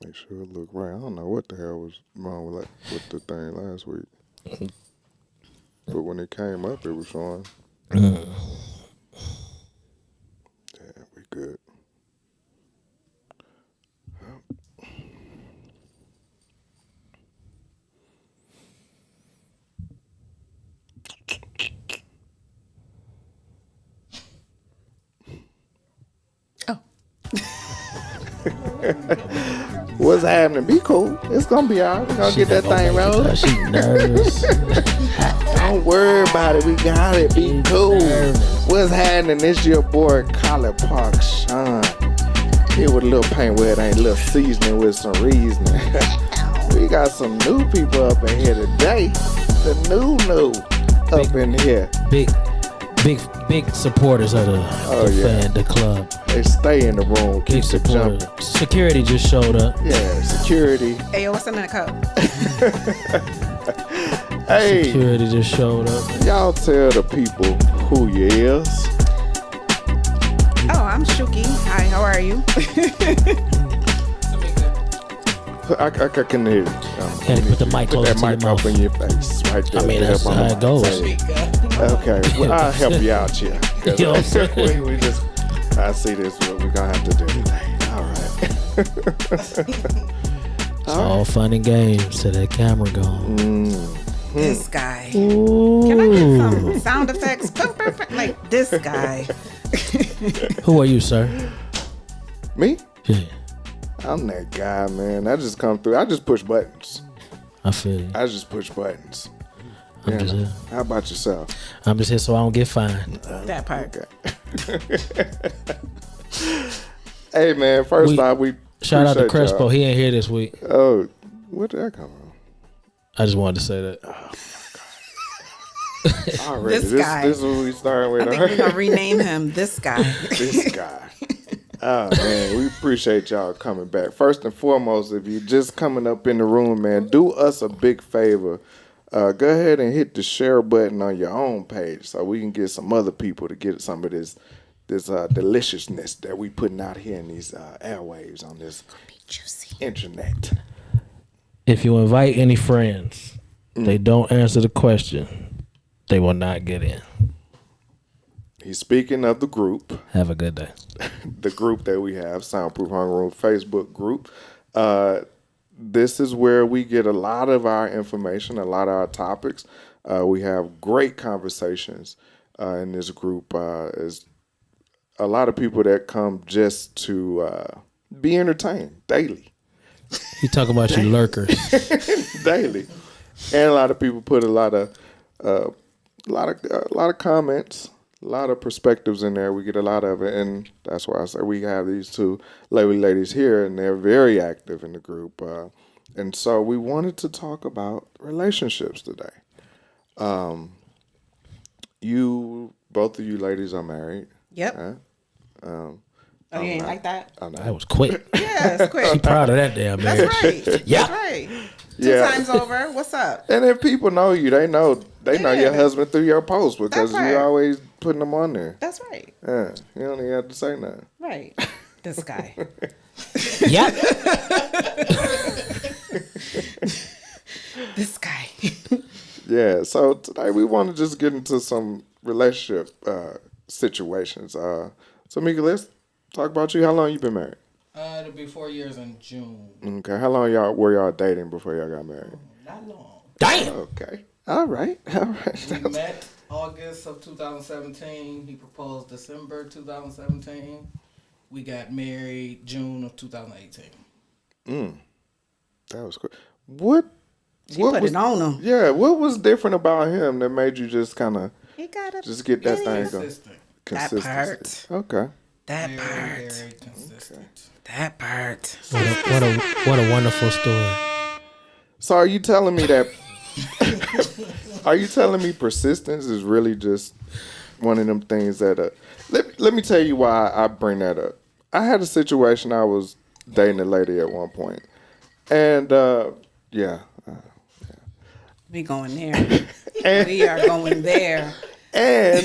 Make sure it look right. I don't know what the hell was wrong with the thing last week. But when it came up, it was showing. Yeah, we good. Oh. What's happening? Be cool. It's gonna be all right. We're gonna get that thing rolling. She nervous. Don't worry about it. We got it. Be cool. What's happening? It's your boy, Colin Park Sean. Here with a little paint where it ain't a little seasoning with some reasoning. We got some new people up in here today. The new up in here. Big supporters of the club. They stay in the room. Big Keep it supporters. jumping. Security just showed up. Yeah, security. Hey, yo, what's in that cup? Hey, Security just showed up. y'all tell the people who you is. Oh, I'm Shuki. Hi, how are you? I can hear you. Gotta put the mic Put closer that to mic your up mouth. in your face right there. I mean, that's how it goes. Okay, well, I'll help you out here. 'Cause You know what I'm saying? we just, I see this what we're going to have to do today. All right. It's all fun and games till that camera gone. This guy. Ooh. Can I get some sound effects? Like this guy. Who are you, sir? Me? Yeah, I'm that guy, man. I just come through. I just push buttons. I feel you. I just push buttons. I'm Yeah. just here. How about yourself? I'm just here so I don't get fined. That part. Hey, man. First off, we Shout out to appreciate Crespo. y'all. He ain't here this week. Oh, where did that come from? I just wanted to say that. Already, This guy. This is what we starting with. I think we're going to rename him this guy. This guy. Oh, man, we appreciate y'all coming back. First and foremost, if you're just coming up in the room, man, do us a big favor. Go ahead and hit the share button on your own page so we can get some other people to get some of this deliciousness that we putting out here in these airwaves on this internet. If you invite any friends, they don't answer the question, they will not get in. He's speaking of the group. Have a good day. The group that we have, Soundproof Hunger Room Facebook group. This is where we get a lot of our information, a lot of our topics. We have great conversations in this group. There's a lot of people that come just to be entertained daily. You talking about you lurkers. Daily. And a lot of people put a lot of comments, a lot of perspectives in there. We get a lot of it, and that's why I say we have these two lovely ladies here, and they're very active in the group. And so we wanted to talk about relationships today. Both of you ladies are married. Yep. Huh? Oh, you ain't like that? I know. That was quick. Yeah, it's quick. Proud of that damn man. That's right. Yeah. That's right. Yeah. 2 times over. What's up? And if people know you, they know Yeah. your husband through your post because That's right. you're always putting them on there. That's right. Yeah, you don't even have to say nothing. Right. This guy. Yep. This guy. Yeah, so today we want to just get into some relationship situations. So Mika, let's talk about you. How long you been married? It'll be 4 years in June. Okay, how long were y'all dating before y'all got married? Not long. Damn. Okay, all right. We met August of 2017. He proposed December 2017. We got married June of 2018. That was good. What Put was it on him. Yeah, what was different about him that made you just kind of He got a just get that thing going? Consistent. That Consistency. Okay. That Very, part. very consistent. That part. What a wonderful story. So are you telling me that? Are you telling me persistence is really just one of them things that? Let me tell you why I bring that up. I had a situation. I was dating a lady at one point, and yeah, We going there. We are going there. and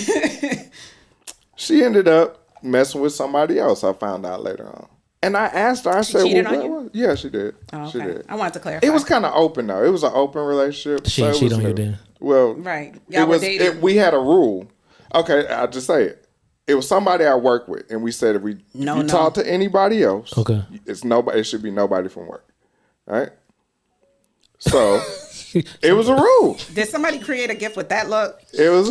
she ended up messing with somebody else. I found out later on, And I asked her, I said, cheated well, on you? what? Yeah, she did. Oh, She okay. did. I wanted to clarify. It was kind of open though. It was an open relationship. She so ain't it cheat was on you new. then? Well, Right. It Y'all were was. dating. We had a rule. Okay, I'll just say it. It was somebody I work with, and we said if you talk to anybody else, Okay. it's nobody. It should be nobody from work, right? So it was a rule. Did somebody create a gift with that look? It was.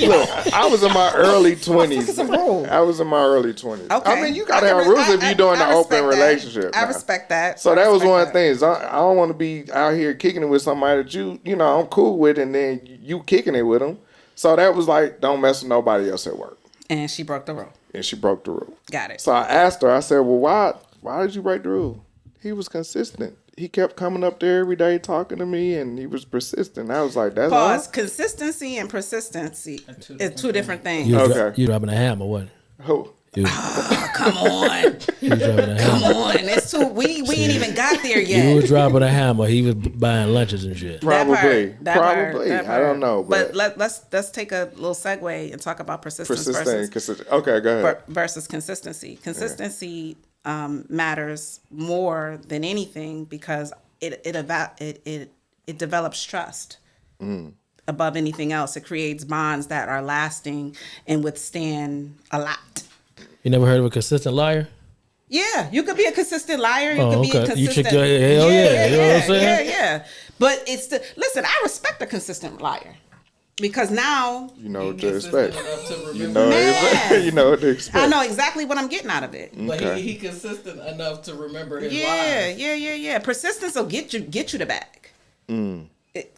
Look, I was in my early 20s. It's a rule. I was in my early 20s. Okay. I mean, you gotta have rules if you're doing an open relationship. I now. respect that. So I that was respect one of that. the things. I don't want to be out here kicking it with somebody that I'm cool with, and then you kicking it with them. So that was like, don't mess with nobody else at work. And she broke the rule. And she broke the rule. Got it. So I asked her, I said, well, why did you break the rule? He was consistent. He kept coming up there every day talking to me, and he was persistent. I was like, that's Pause. all? Consistency and persistency is two different things. You Okay. you dropping a hammer, what? Who? You, Come on. you dropping a Come hammer. on. It's too we ain't even got there You yet. was dropping a hammer. He was buying lunches and shit. Probably. That part, Probably. that I don't part. know. But, let's take a little segue and talk about persistence persistent. Okay, go ahead. versus consistency. Consistency matters more than anything because it develops trust above anything else. It creates bonds that are lasting and withstand a lot. You never heard of a consistent liar? Yeah, you could be a consistent liar. You Oh, could be a okay. You consistent. check your hell yeah. You know what I'm saying? Yeah. But it's listen. I respect a consistent liar because now You know what to Consistent expect. enough to You remember. know, Man. you know what to expect. I know exactly what I'm getting out of it. But Okay. he consistent enough to remember his Yeah, lies. yeah. Persistence will get you the bag. You know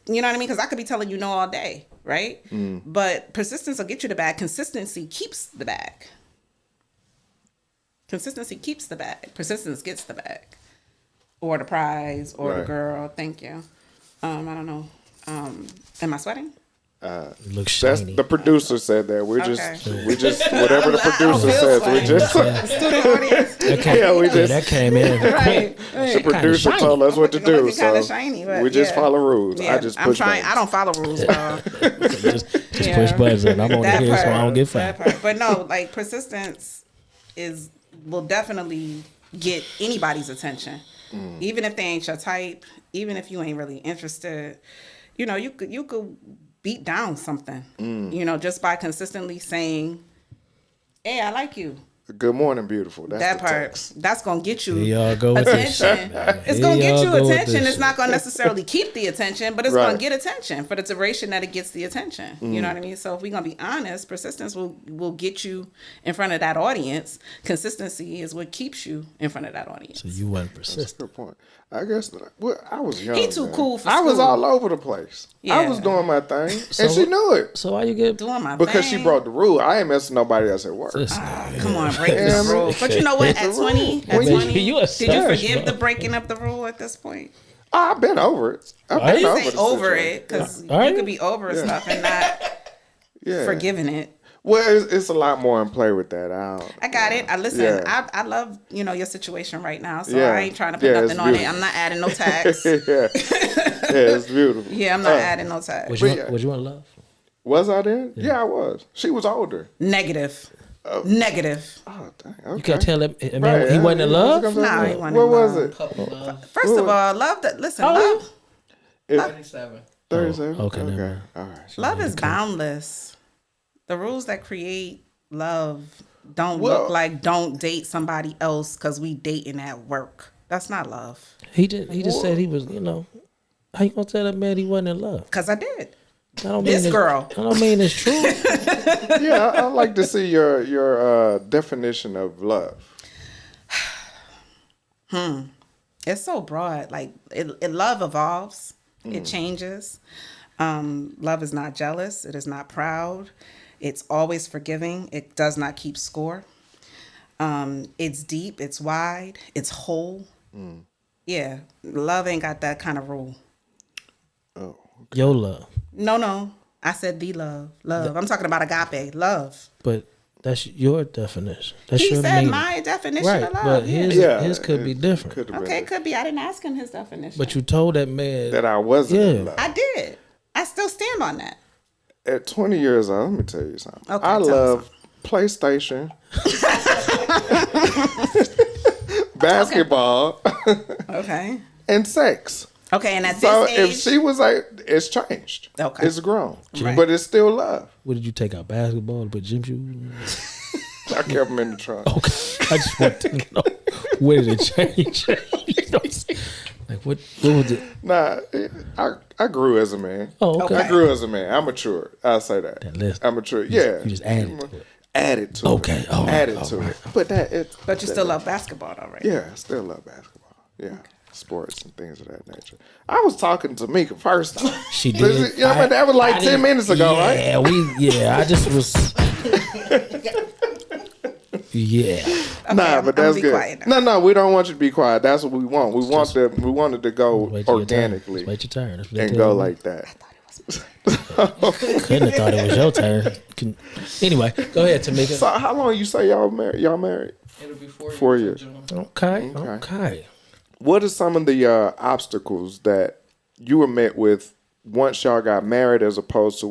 what I mean? Because I could be telling you no all day, right? But persistence will get you the bag. Consistency keeps the bag. Consistency keeps the bag. Persistence gets the bag, or the prize, or the Right. girl. Thank you. I don't know. Am I sweating? You look That's shiny. the producer said that. We're Okay. we just whatever the I don't producer feel says. We sweaty. just Student audience. That came, Yeah, we yeah, just- that came in. Right. the producer shiny. told us what to do. Looking kinda So shiny, but we just yeah. follow rules. Yeah, I just I'm push trying. buttons. I don't follow rules, bro. just Yeah. push buttons and I'm on That here so I part, don't get that fired. part. But no, like persistence will definitely get anybody's attention, even if they ain't your type, even if you ain't really interested. You know, you could beat down something. You know, just by consistently saying, "Hey, I like you." Good morning, beautiful. That's That the part, text. that's gonna get you Here y'all go with this attention. shit. It's Here gonna get y'all you go with attention. this It's not gonna necessarily keep the attention, but it's Right. gonna get attention for the duration that it gets the attention. You know what I mean? So if we're gonna be honest, persistence will get you in front of that audience. Consistency is what keeps you in front of that audience. So you wasn't That's a persistent. good point. I guess I was young. He too man. cool for I was school. all over the place. I Yeah. was doing my thing, So and she what- knew it So why you get Doing my because thing. she broke the rule. I ain't messing nobody else at work. this? Come on, break Yeah, the man. rule. But you know what? At 20, When you- you a did you star, forgive bro. the breaking up the rule at this point? I've been over it. I've Are been you? over Say the over situation. it because Are you you? could be over stuff and not Yeah. forgiving it. Well, it's a lot more in play with that. I got it. I listen. Yeah. I love your situation right now, so Yeah. I ain't trying to put Yeah, nothing it's on it. beautiful. I'm not adding no tax. yeah, it's beautiful. Yeah, I'm not adding no tax. Was But you in love? Was I there? Yeah, I was. She was older. Negative. Negative. Oh, dang. Okay. You can't tell him. I mean, Right, he wasn't in love. Nah, he wasn't What in was love. it? Puppy love. First of all, love that. Listen, Oh, love. 37. 37? okay, never Okay. mind. All right. Love is boundless. The rules that create love don't Well- look like don't date somebody else because we dating at work. That's not love. He just said he was. You know, how you gonna tell that man he wasn't in love? Because I did. I don't This mean girl. I don't mean it's true. Yeah, I'd like to see your definition of love. It's so broad. Like love evolves. It changes. Love is not jealous. It is not proud. It's always forgiving. It does not keep score. It's deep. It's wide. It's whole. Yeah, love ain't got that kind of rule. Oh. Your love, No. I said the love. Love. I'm talking about agape. Love. but that's your definition. That's He your said meaning. my definition Right, of love. but yeah. his could be different. Could have Okay, been it could be. I didn't ask him his definition. But you told that man that I wasn't in Yeah. love. I did. I still stand on that. At 20 years old, let me tell you something. Okay, I tell me love PlayStation. basketball, Okay. and sex. Okay, and at So this if age, she was like, it's changed. Okay. It's grown. Right. But it's still love. What did you take out? Basketball? Put gym shoes? I kept them in the trunk. Okay. I just want to know where did it change? You know what I'm saying? Like what was it? Nah, I grew as a man. Oh, okay. I grew as a man. I'm mature. I'll say that. That list. I'm mature. Yeah. You just added to it. Added to Okay, it. all right, Added all to right. it. But that but you still love basketball, though, right? Yeah, I still love basketball. Yeah. Sports and things of that nature. I was talking to Mika first time. She did. You know, but that was like 10 minutes ago, right? Yeah, I just was. Yeah. Okay, Nah, I'm but gonna that's be good. quiet now. No, we don't want you to be quiet. That's what we want. We wanted to go Wait till your turn. organically Just wait your turn. That's what they and tell go me. like that. Couldn't have thought it was your turn. Anyway, go ahead, Tamika. So how long you say y'all married? Y'all married? It'll be 4 years. 4 in years. June. Okay. What are some of the obstacles that you were met with once y'all got married, as opposed to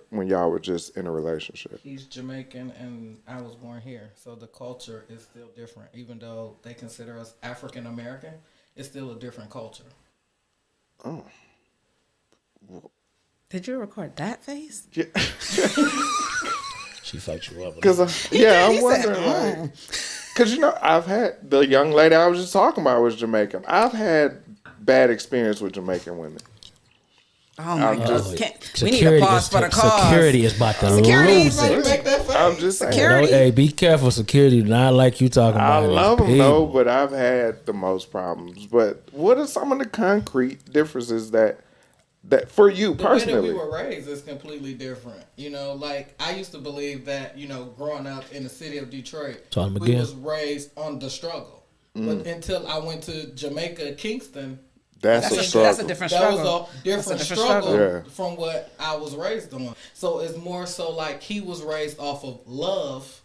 when y'all were just in a relationship? He's Jamaican and I was born here. So the culture is still different. Even though they consider us African American, it's still a different culture. Oh. Did you record that face? Yeah. She fucked you up. Because I'm He said, wondering, like, because I've had the young lady I was just talking about was Jamaican. I've had bad experience with Jamaican women. Oh my God. just- We need a pause for the cause. Security is about to Security lose is about to it. Make that face. I'm just saying. Security. No, hey, be careful. Security do not like you talking I about it. love them People. though, but I've had the most problems. But what are some of the concrete differences that for you The way that personally? we were raised is completely different. You know, like I used to believe that, growing up in the city of Detroit, Tell 'em we again. was raised on the struggle. But until I went to Jamaica, Kingston, That's a That's struggle. a different that struggle. was a different That's a different struggle struggle. Yeah. from what I was raised on. So it's more so like he was raised off of love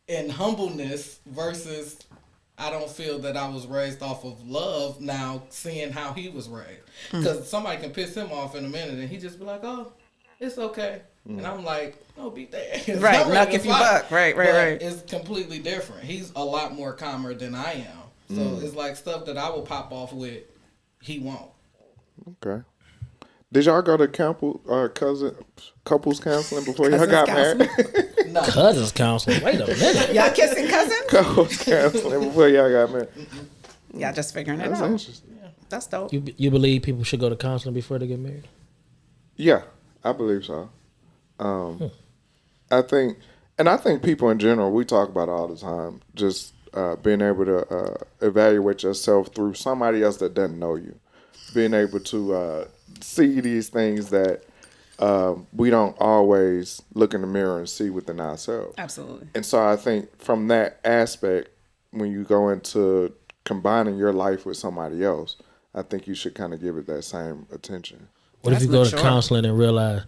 and humbleness versus I don't feel that I was raised off of love now seeing how he was raised. Because somebody can piss him off in a minute and he just be like, oh, it's okay. And I'm like, no, beat that ass. Right, I'm ready knock to if you fight. buck. Right. But it's completely different. He's a lot more calmer than I am. So it's like stuff that I will pop off with, he won't. Okay. Did y'all go to couples counseling before y'all Cousins got married? No. Cousins counseling. Wait a minute. Y'all kissing cousin? Couples counseling before y'all got married. Y'all just figuring it That's out. interesting. That's dope. You believe people should go to counseling before they get married? Yeah, I believe so. I think people in general, we talk about it all the time, just being able to evaluate yourself through somebody else that doesn't know you. Being able to see these things that we don't always look in the mirror and see within ourselves. Absolutely. And so I think from that aspect, when you go into combining your life with somebody else, I think you should kind of give it that same attention. What if That's you go mature. to counseling and realize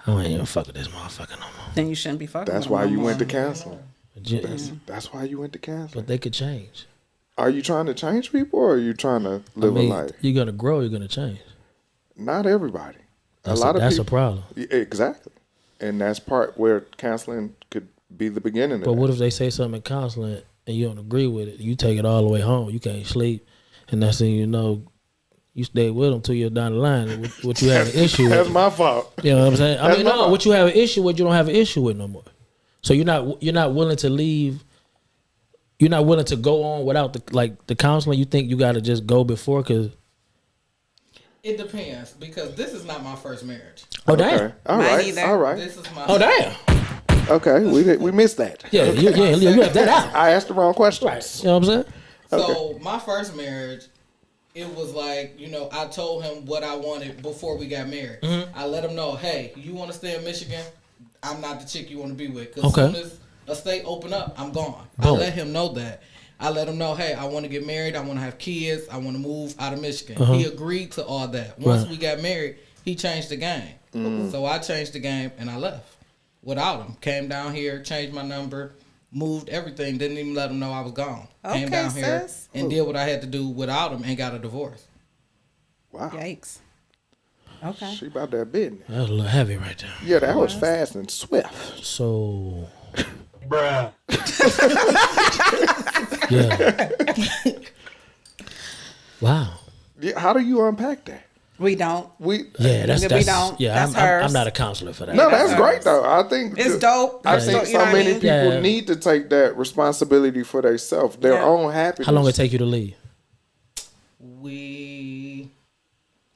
I ain't even fuck with this motherfucker no more? Then you shouldn't be fucking. That's with why them no you more. went to counseling. But That's why you went to counseling. they could change. Are you trying to change people, or are you trying to live a life? You're gonna grow. You're gonna change. Not everybody. That's people. a problem. Exactly, and that's part where counseling could be the beginning. But of what that. if they say something in counseling and you don't agree with it? You take it all the way home. You can't sleep, and that's when you know you stay with them 2 years down the line. What you have an issue That's with? my fault. You know what I'm saying? I That's mean, my no. fault. What you have an issue with, you don't have an issue with no more. So you're not willing to leave. You're not willing to go on without the counseling. You think you got to just go before? Cause It depends because this is not my first marriage. damn. Okay. All Mine right. either. All right. This is my Damn. Okay. We missed that. Yeah, you left that out. I asked the wrong question. Right. You know what I'm saying? So my first marriage, it was like, I told him what I wanted before we got married. Mm-hmm. I let him know, hey, you want to stay in Michigan? I'm not the chick you want to be with. Because Okay. as soon as a state open up, I'm gone. I Boom. let him know that. I let him know, hey, I want to get married. I want to have kids. I want to move out of Michigan. He agreed to all that. Once Right. we got married, he changed the game. So I changed the game and I left without him. Came down here, changed my number, moved everything. Didn't even let him know I was gone. Came Okay, down here sis. and did what I had to do without him and got a divorce. Wow. Yikes. Okay. She about that business. That was a little heavy right there. Yeah, that was fast and swift. So Yeah. Wow. Yeah, how do you unpack that? We don't. Yeah, that's We don't. yeah. That's I'm hers. not a counselor for that. No, that's that's great though. I think It's dope. I It's think dope, you so know what I many mean? people Yeah. need to take that responsibility for themselves, their Yeah. own happiness. How long it take you to leave?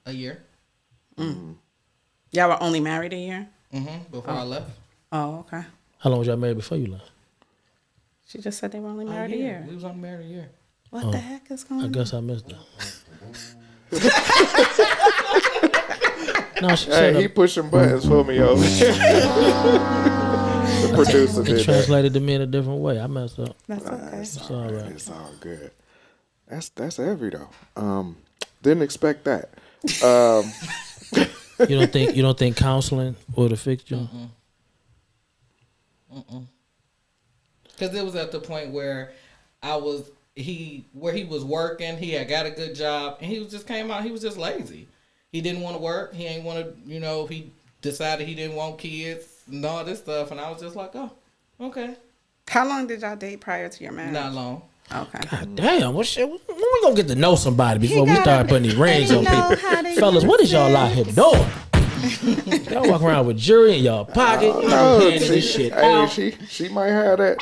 A year. Y'all were only married a year? Before I left. Oh, okay. How long was y'all married before you left? She just said they were only married a year. We was only married a year. What the heck is going I on? guess I missed that. No, she Hey, said he pushing buttons for me over here. The producer it did that. translated to me in a different way. I messed up. That's okay. It's all right. It's all good. That's heavy though. Didn't expect that. You don't think counseling would have fixed you? Because it was at the point where he was working, he had got a good job, and he just came out, he was just lazy. He didn't want to work. He ain't want to, he decided he didn't want kids and all this stuff. And I was just like, oh, okay. How long did y'all date prior to your marriage? Not long. Okay. God damn, what shit? When we gonna get to know somebody before we gotta start putting these rings on know how people? to Fellas, use what is y'all out here sex. doing? Y'all walk around with jewelry in y'all pocket. Y'all handing this shit out. She might have that.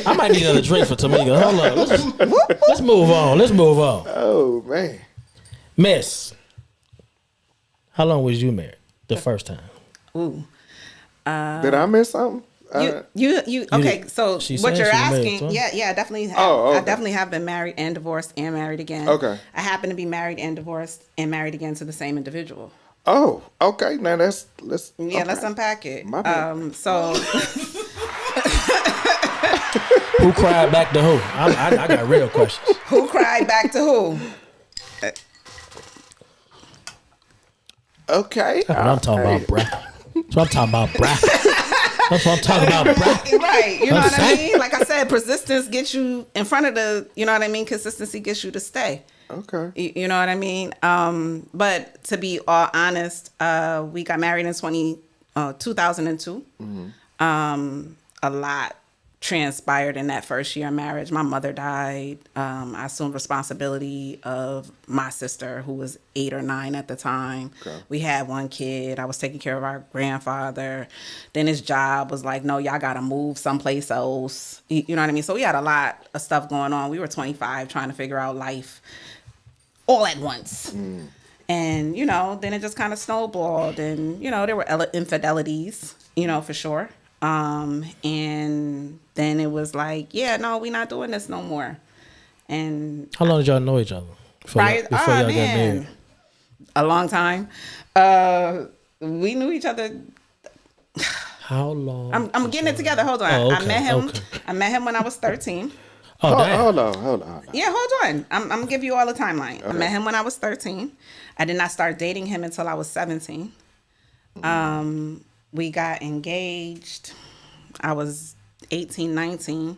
I might need another drink for Tamika. Hold on. Let's move on. Let's move on. Oh man. Miss, how long was you married the first time? Ooh. Did I miss something? You okay, did- so she what said you're she was married, asking, huh? yeah, definitely have, Oh, okay. I definitely have been married and divorced and married again. Okay. I happen to be married and divorced and married again to the same individual. Oh, okay. Now let's Yeah, okay. let's unpack it. My bad. So Who cried back to who? I got real questions. who cried back to who? Okay. That's what I'm talking about, bruh. That's what I'm talking about, bruh. That's what I'm talking about, bruh. Right, you know what I Understand? mean? Like I said, persistence gets you in front of the, you know what I mean? Consistency gets you to stay. Okay. You know what I mean? But to be all honest, we got married in 2002. A lot transpired in that first year of marriage. My mother died. I assumed responsibility of my sister, who was 8 or 9 at the time. Okay. We had one kid. I was taking care of our grandfather. Then his job was like, no, y'all got to move someplace else. You know what I mean? So we had a lot of stuff going on. We were 25 trying to figure out life all at once. And, then it just kind of snowballed. And, there were infidelities, for sure. And then it was like, yeah, no, we're not doing this no more. And How long did y'all know each other before y'all got married? a long time. We knew each other. How long? I'm getting it together. Hold on. Oh, I okay, met him. okay. I met him when I was 13. Oh, damn. Hold on. Yeah, hold on. I'm gonna give you all the timeline. I met him when I was 13. I did not start dating him until I was 17. We got engaged. I was 18, 19.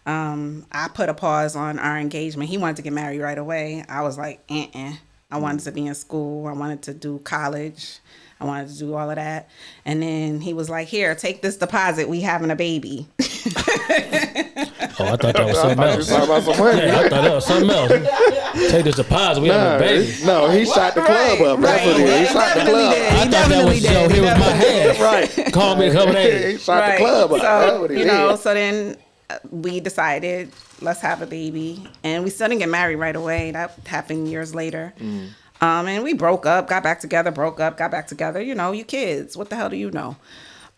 I put a pause on our engagement. He wanted to get married right away. I was like, I wanted to be in school. I wanted to do college. I wanted to do all of that. And then he was like, here, take this deposit. We having a baby. Oh, I thought that was something You else. talking about some money? Yeah, I thought that was something else. Take this deposit. We have a baby. No, he shot the club up. That's what he did. He shot the club. I thought that was Joe. Here was my hand. Right. Call me a couple days. He shot the club up. That's what he did. So then we decided, let's have a baby. And we still didn't get married right away. That happened years later. And we broke up, got back together, broke up, got back together. You kids. What the hell do you know?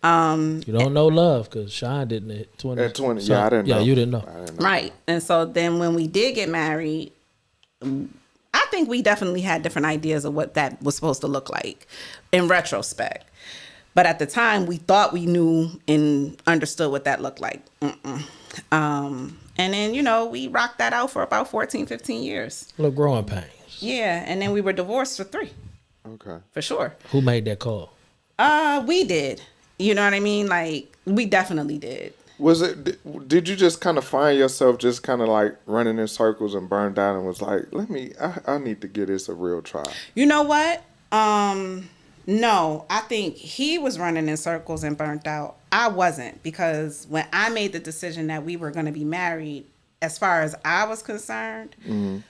You don't know love because Sean didn't at 20. At 20, yeah, I didn't know. Yeah, you didn't know. Right. And so then when we did get married, I think we definitely had different ideas of what that was supposed to look like in retrospect. But at the time, we thought we knew and understood what that looked like. And then, we rocked that out for about 14, 15 years. Little growing pains. Yeah. And then we were divorced for 3, Okay. for sure. Who made that call? We did. You know what I mean? Like, we definitely did. Was it? Did you just kind of find yourself just kind of like running in circles and burned out and was like, I need to give this a real try? You know what? No, I think he was running in circles and burnt out. I wasn't, because when I made the decision that we were going to be married, as far as I was concerned,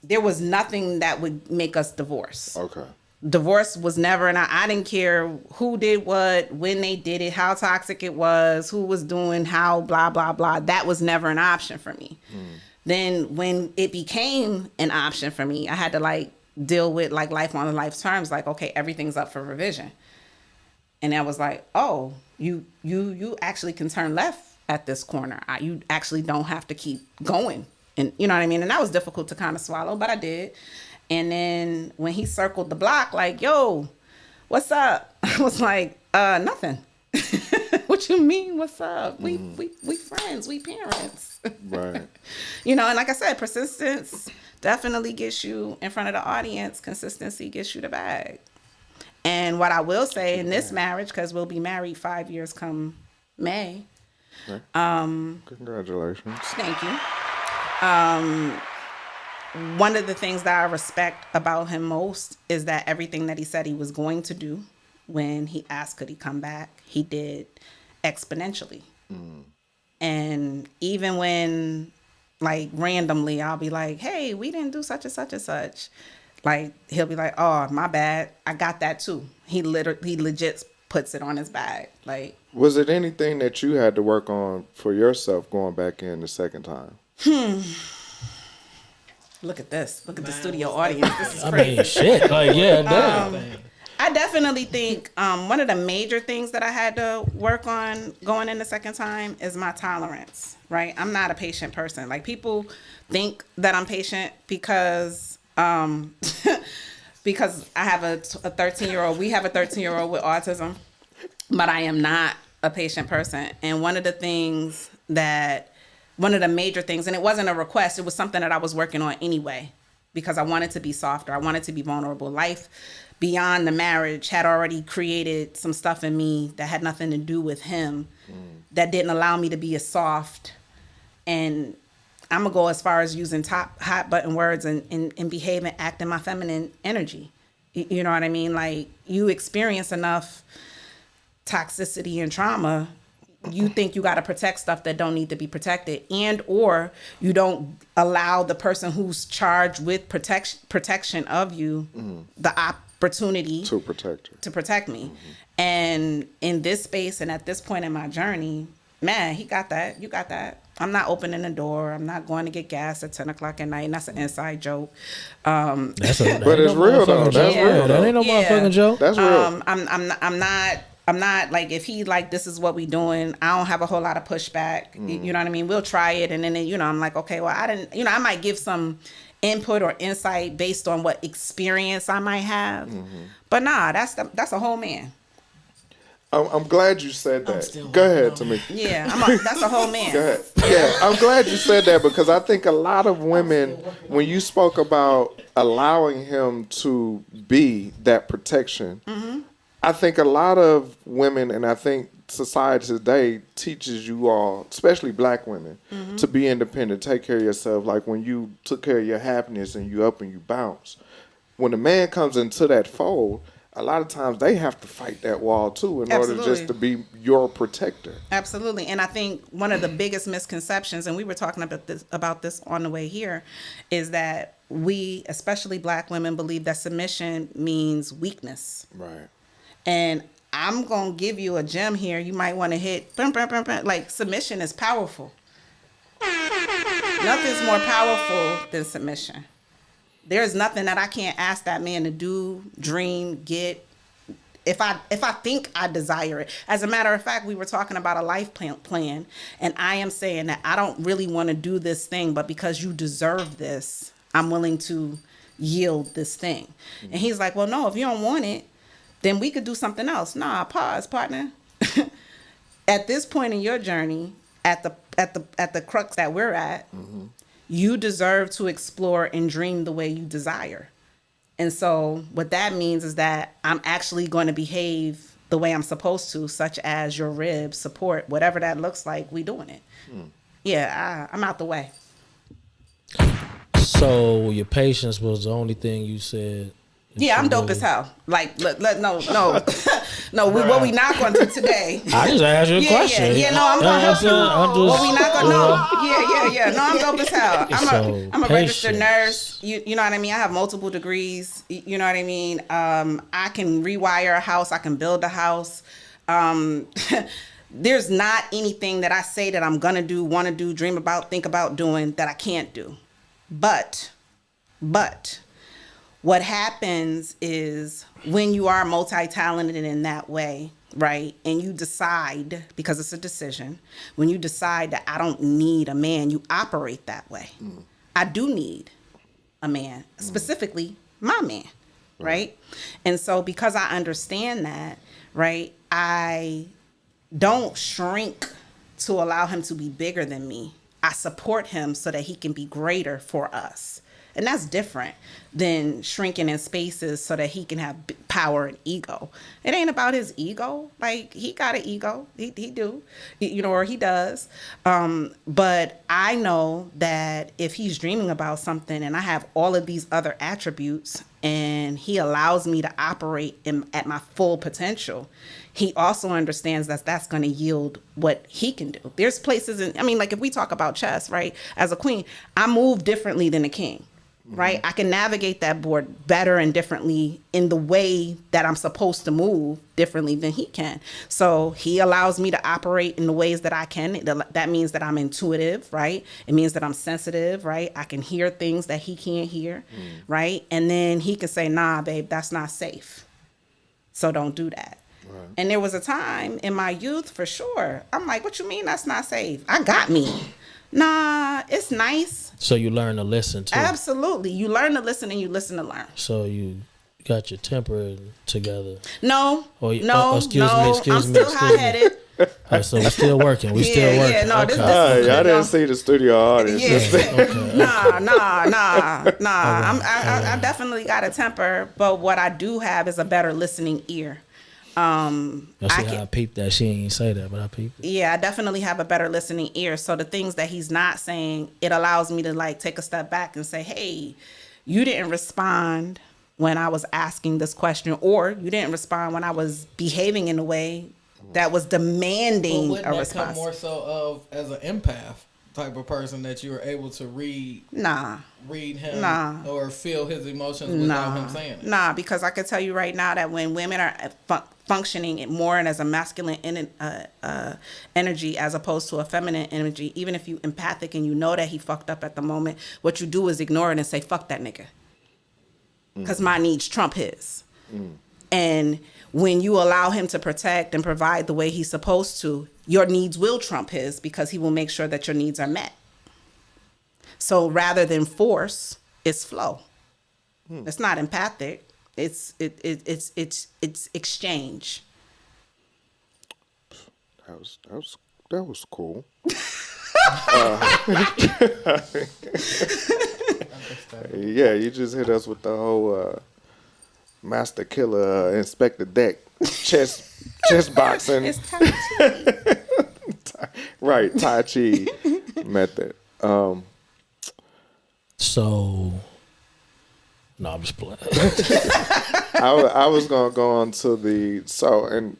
there was nothing that would make us divorce. Okay. Divorce was never, and I didn't care who did what, when they did it, how toxic it was, who was doing how, blah, blah, blah. That was never an option for me. Then when it became an option for me, I had to like deal with like life on life terms, like, okay, everything's up for revision. And I was like, oh, you actually can turn left at this corner. You actually don't have to keep going. And you know what I mean? And that was difficult to kind of swallow, but I did. And then when he circled the block, like, yo, what's up? I was like, nothing. What you mean, what's up? We friends, we parents. Right. You know, and like I said, persistence definitely gets you in front of the audience. Consistency gets you the bag. And what I will say in this marriage, because we'll be married 5 years come May. Congratulations. Thank you. One of the things that I respect about him most is that everything that he said he was going to do when he asked could he come back, he did exponentially. And even when, like, randomly I'll be like, hey, we didn't do such and such and such, like, he'll be like, oh, my bad, I got that too. He legit puts it on his bag. Like, Was it anything that you had to work on for yourself going back in the second time? look at this. Look at the studio audience. This is I crazy. mean, shit. Like, yeah, damn. I definitely think one of the major things that I had to work on going in the second time is my tolerance, right? I'm not a patient person. Like, people think that I'm patient because because I have a 13-year-old. We have a 13-year-old with autism, but I am not a patient person. And one of the major things, and it wasn't a request, it was something that I was working on anyway, because I wanted to be softer. I wanted to be vulnerable. Life beyond the marriage had already created some stuff in me that had nothing to do with him, that didn't allow me to be as soft. And I'm going to go as far as using top hot button words and behave and act in my feminine energy. You know what I mean? Like, you experience enough toxicity and trauma, you think you got to protect stuff that don't need to be protected, and or you don't allow the person who's charged with protection of you the opportunity To protect her. to protect me. And in this space and at this point in my journey, man, he got that. You got that. I'm not opening the door. I'm not going to get gas at 10 o'clock at night. And that's an inside joke. That's a, But it's real though. That's Yeah. real That though. ain't no Yeah. motherfucking joke. That's real. I'm not like, if he like, this is what we doing, I don't have a whole lot of pushback. You know what I mean? We'll try it. And then, you know, I'm like, okay, well, I didn't, you know, I might give some input or insight based on what experience I might have. But nah, that's a whole man. I'm glad you said that. still Go ahead, working Tamika. Yeah, that's a whole man. Go ahead. Yeah, I'm glad you said that, because I think a lot of women, when you spoke about allowing him to be that protection, I think a lot of women, and I think society today teaches you all, especially black women, to be independent, take care of yourself. Like when you took care of your happiness and you up and you bounce. When a man comes into that fold, a lot of times they have to fight that wall too in order just to be your protector. Absolutely. And I think one of the biggest misconceptions, and we were talking about this on the way here, is that we, especially black women, believe that submission means weakness. Right. And I'm going to give you a gem here. You might want to hit, like, submission is powerful. Nothing's more powerful than submission. There's nothing that I can't ask that man to do, dream, get, if I think I desire it. As a matter of fact, we were talking about a life plan, and I am saying that I don't really want to do this thing, but because you deserve this, I'm willing to yield this thing. And he's like, well, no, if you don't want it, then we could do something else. Nah, pause, partner. At this point in your journey, at the crux that we're at, you deserve to explore and dream the way you desire. And so what that means is that I'm actually going to behave the way I'm supposed to, such as your ribs, support, whatever that looks like, we doing it. Yeah, I'm out the way. So your patience was the only thing you said Yeah, I'm dope as hell. Like, no. What we not going to do today. I just asked you a question. Yeah, no, I'm gonna help you. What we not gonna know. Yeah. No, I'm dope as hell. I'm a registered patience. nurse. You know what I mean? I have multiple degrees. You know what I mean? I can rewire a house. I can build a house. There's not anything that I say that I'm gonna do, want to do, dream about, think about doing that I can't do. But what happens is when you are multi-talented in that way, right? And you decide, because it's a decision, when you decide that I don't need a man, you operate that way. I do need a man, specifically my man, right? And so because I understand that, right, I don't shrink to allow him to be bigger than me. I support him so that he can be greater for us. And that's different than shrinking in spaces so that he can have power and ego. It ain't about his ego. Like, he got an ego. He do, or he does. But I know that if he's dreaming about something and I have all of these other attributes and he allows me to operate at my full potential, he also understands that that's going to yield what he can do. There's places, like if we talk about chess, right? As a queen, I move differently than a king. Right? I can navigate that board better and differently in the way that I'm supposed to move differently than he can. So he allows me to operate in the ways that I can. That means that I'm intuitive, right? It means that I'm sensitive, right? I can hear things that he can't hear, right? And then he can say, nah, babe, that's not safe. So don't do that. Right. And there was a time in my youth, for sure, I'm like, what you mean that's not safe? I got me. Nah, it's nice. So you learn to listen too. Absolutely. You learn to listen and you listen to learn. So you got your temper together. No. Excuse me. I'm still high-headed. All right, so we're still working. We still working. Yeah, no, okay. this I didn't see the studio audience. Yeah. Okay. Nah. I definitely got a temper, but what I do have is a better listening ear. I peeped that. She ain't say that, but I peeped it. Yeah, I definitely have a better listening ear. So the things that he's not saying, it allows me to like take a step back and say, hey, you didn't respond when I was asking this question, or you didn't respond when I was behaving in a way that was demanding wouldn't a that response. come more so of as an empath type of person that you were able to read him or feel his emotions without him saying it? Nah, because I could tell you right now that when women are functioning more and as a masculine energy as opposed to a feminine energy, even if you empathic and you know that he fucked up at the moment, what you do is ignore it and say, fuck that nigga. Because my needs trump his. And when you allow him to protect and provide the way he's supposed to, your needs will trump his because he will make sure that your needs are met. So rather than force, it's flow. It's not empathic. It's exchange. That was cool. Yeah, you just hit us with the whole Master Killer Inspector Deck chess boxing. It's Tai Chi. Right, Tai Chi method. So, no, I'm just playing. I was gonna go on to and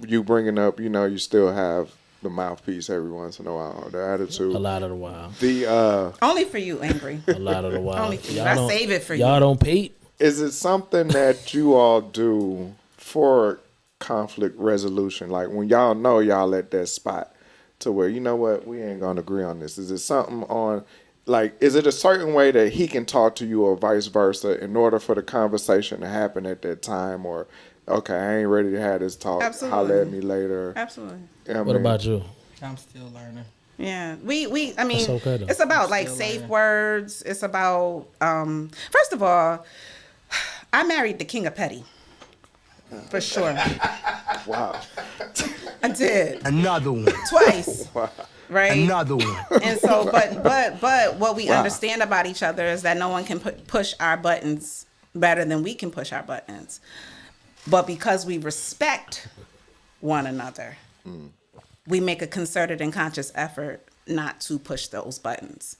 you bringing up, you still have the mouthpiece every once in a while, the attitude. A lot of the while. Only for you, Angry. A lot of the while. Only for you. I save it for you. Y'all don't peep? Is it something that you all do for conflict resolution? Like when y'all know y'all at that spot to where, you know what, we ain't gonna agree on this. Is it something on, like, is it a certain way that he can talk to you or vice versa in order for the conversation to happen at that time? Or, okay, I ain't ready to have this talk. Absolutely. Holler at me later. Absolutely. What about you? I'm still learning. Yeah, I mean, That's okay, though. it's about like safe words. It's about, first of all, I married the king of petty, for sure. Wow. I did. Another one. Twice. Wow. Right. Another one. And so, but what we understand about each other is that no one can push our buttons better than we can push our buttons. But because we respect one another, we make a concerted and conscious effort not to push those buttons.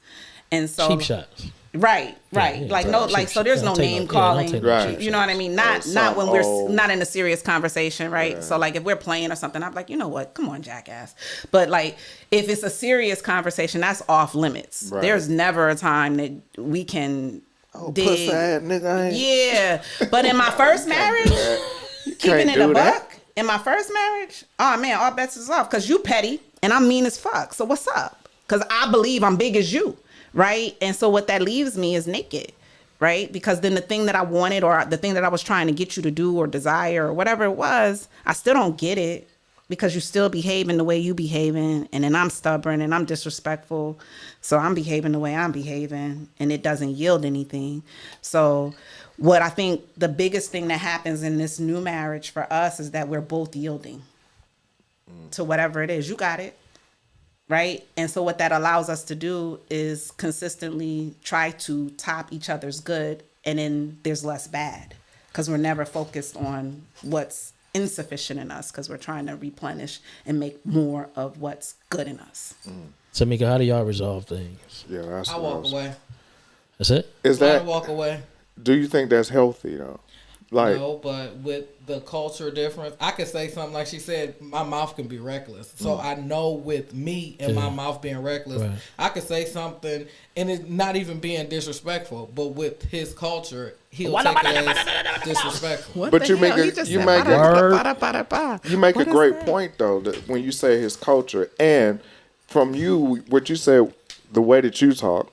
And so Cheap shots. Right. yeah, like no, cheap like so. shot. There's Yeah, no I'll take name no- yeah, calling. I'll take no Right. cheap You know what I mean? Or Not when we're some not in a serious conversation, right? So like if we're playing or something, I'm like, you know what? Come on, jackass. But like if it's a serious conversation, that's off limits. Right. There's never a time that we can dig. Pussy ass nigga. I ain't- Yeah, but in my first marriage, keeping can't it a do that. buck. In my first marriage, oh man, all bets is off because you petty and I'm mean as fuck. So what's up? Because I believe I'm big as you, right? And so what that leaves me is naked, right? Because then the thing that I wanted or the thing that I was trying to get you to do or desire or whatever it was, I still don't get it because you still behaving the way you behaving, and then I'm stubborn and I'm disrespectful, so I'm behaving the way I'm behaving, and it doesn't yield anything. So what I think the biggest thing that happens in this new marriage for us is that we're both yielding to whatever it is. You got it, right? And so what that allows us to do is consistently try to top each other's good, and then there's less bad because we're never focused on what's insufficient in us because we're trying to replenish and make more of what's good in us. Tamika, how do y'all resolve things? Yeah, that's I what walk was- away. That's it? Is I that? walk away. Do you think that's healthy though? Like, No, but with the culture difference, I could say something like she said, my mouth can be reckless. So I know with me and my mouth being reckless, Right. I could say something and it not even being disrespectful, but with his culture, he'll take it as disrespectful. What But the you make hell? a- He just you said make a- ba-da-ba-da-ba-da-ba. you make What a is great that? point though that when you say his culture and from you what you said, the way that you talk,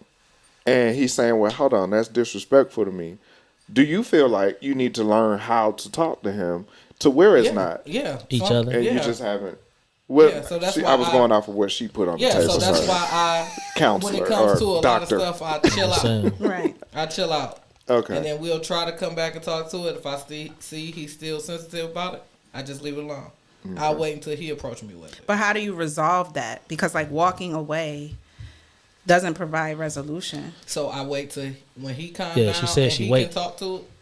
and he's saying, well, hold on, that's disrespectful to me. Do you feel like you need to learn how to talk to him to where it's not, Yeah. Each Some- other? and yeah. you just haven't? Well, Yeah, so that's I why was going off of what she put on the Yeah, table. so that's sorry. why I, Counselor when it comes or to a lot doctor. of stuff, I chill out. Saying. Right. I chill out. Okay. And then we'll try to come back and talk to it. If I see he's still sensitive about it, I just leave it alone. I'll wait until he approach me with it. But how do you resolve that? Because like walking away doesn't provide resolution. So I wait till when he calms Yeah, down she said and she he wait. can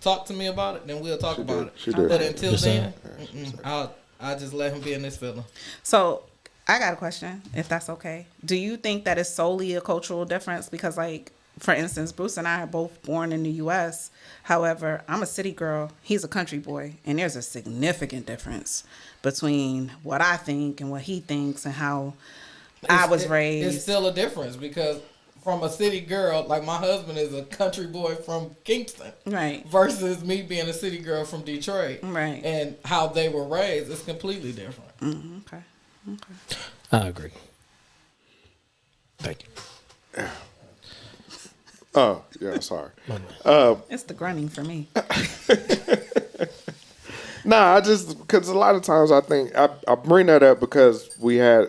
talk to me about it. Then we'll talk about it. She did. But until Just then, saying. I'll just let him be in this feeling. So I got a question, if that's okay. Do you think that it's solely a cultural difference? Because like, for instance, Bruce and I are both born in the U.S. However, I'm a city girl. He's a country boy. And there's a significant difference between what I think and what he thinks and how I was raised. It's still a difference because from a city girl, like my husband is a country boy from Kingston. Right. Versus me being a city girl from Detroit. Right. And how they were raised is completely different. Okay. I agree. Thank you. Oh, yeah, sorry. It's the grunting for me. Nah, I just because a lot of times I think I bring that up because we had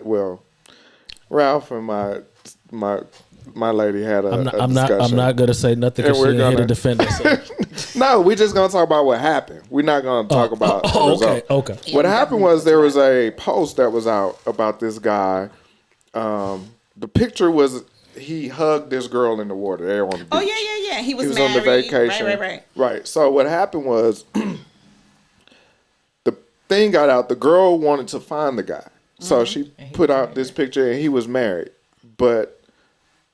Ralph and my lady had a I'm discussion. not gonna say nothing And because she we're ain't here to gonna- defend herself. No, we just gonna talk about what happened. We're not gonna talk about the okay, result. okay. What happened was there was a post that was out about this guy. The picture was he hugged this girl in the water. They were on the beach. Oh, yeah. He was He was married. on the vacation. Right. Right. So what happened was the thing got out. The girl wanted to find the guy, so she put out this picture, and he was married. But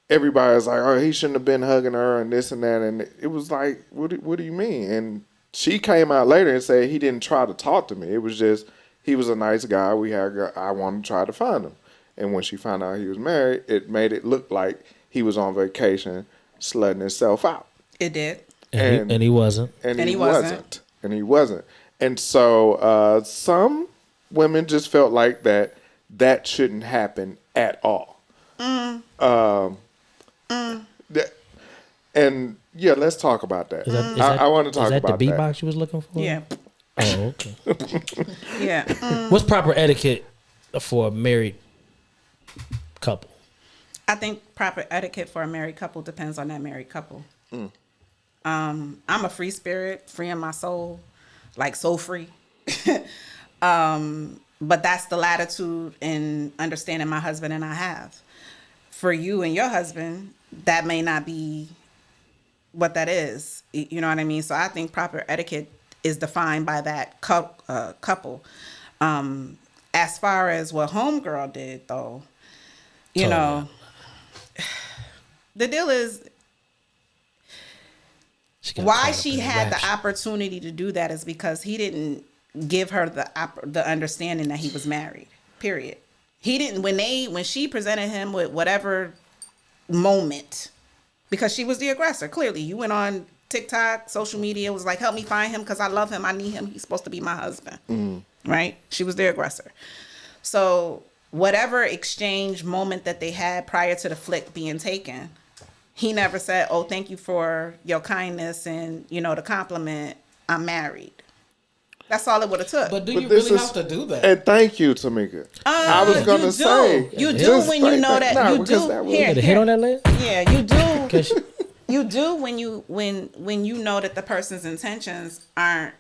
everybody was like, "Oh, he shouldn't have been hugging her," and this and that. And it was like, "What do you mean?" And she came out later and said he didn't try to talk to me. It was just he was a nice guy. I wanted to try to find him. And when she found out he was married, it made it look like he was on vacation, slutting himself out. It did. And he wasn't. And And he he wasn't. wasn't. And so some women just felt like that shouldn't happen at all. And yeah, let's talk about that. I want to talk Is that about the that. beatbox you was looking for? Yeah. Oh, okay. Yeah. What's proper etiquette for a married couple? I think proper etiquette for a married couple depends on that married couple. I'm a free spirit, free in my soul, like soul free. But that's the latitude and understanding my husband and I have. For you and your husband, that may not be what that is. You know what I mean? So I think proper etiquette is defined by that couple. As far as what homegirl did, though, you know, The deal is She got why caught up she in the had the rapture. opportunity to do that is because he didn't give her the understanding that he was married. Period. He didn't when she presented him with whatever moment, because she was the aggressor. Clearly, you went on TikTok, social media, was like, help me find him because I love him. I need him. He's supposed to be my husband. Right? She was the aggressor. So whatever exchange moment that they had prior to the flick being taken, he never said, oh, thank you for your kindness and, the compliment. I'm married. That's all it would have took. But do But you this really is- have to do that? And thank you, Tamika. I was gonna you say do. You do just when you think know that. You because do. that was- Here, Get a hit on that lady? Yeah, you do. 'Cause she- You do when you know that the person's intentions aren't.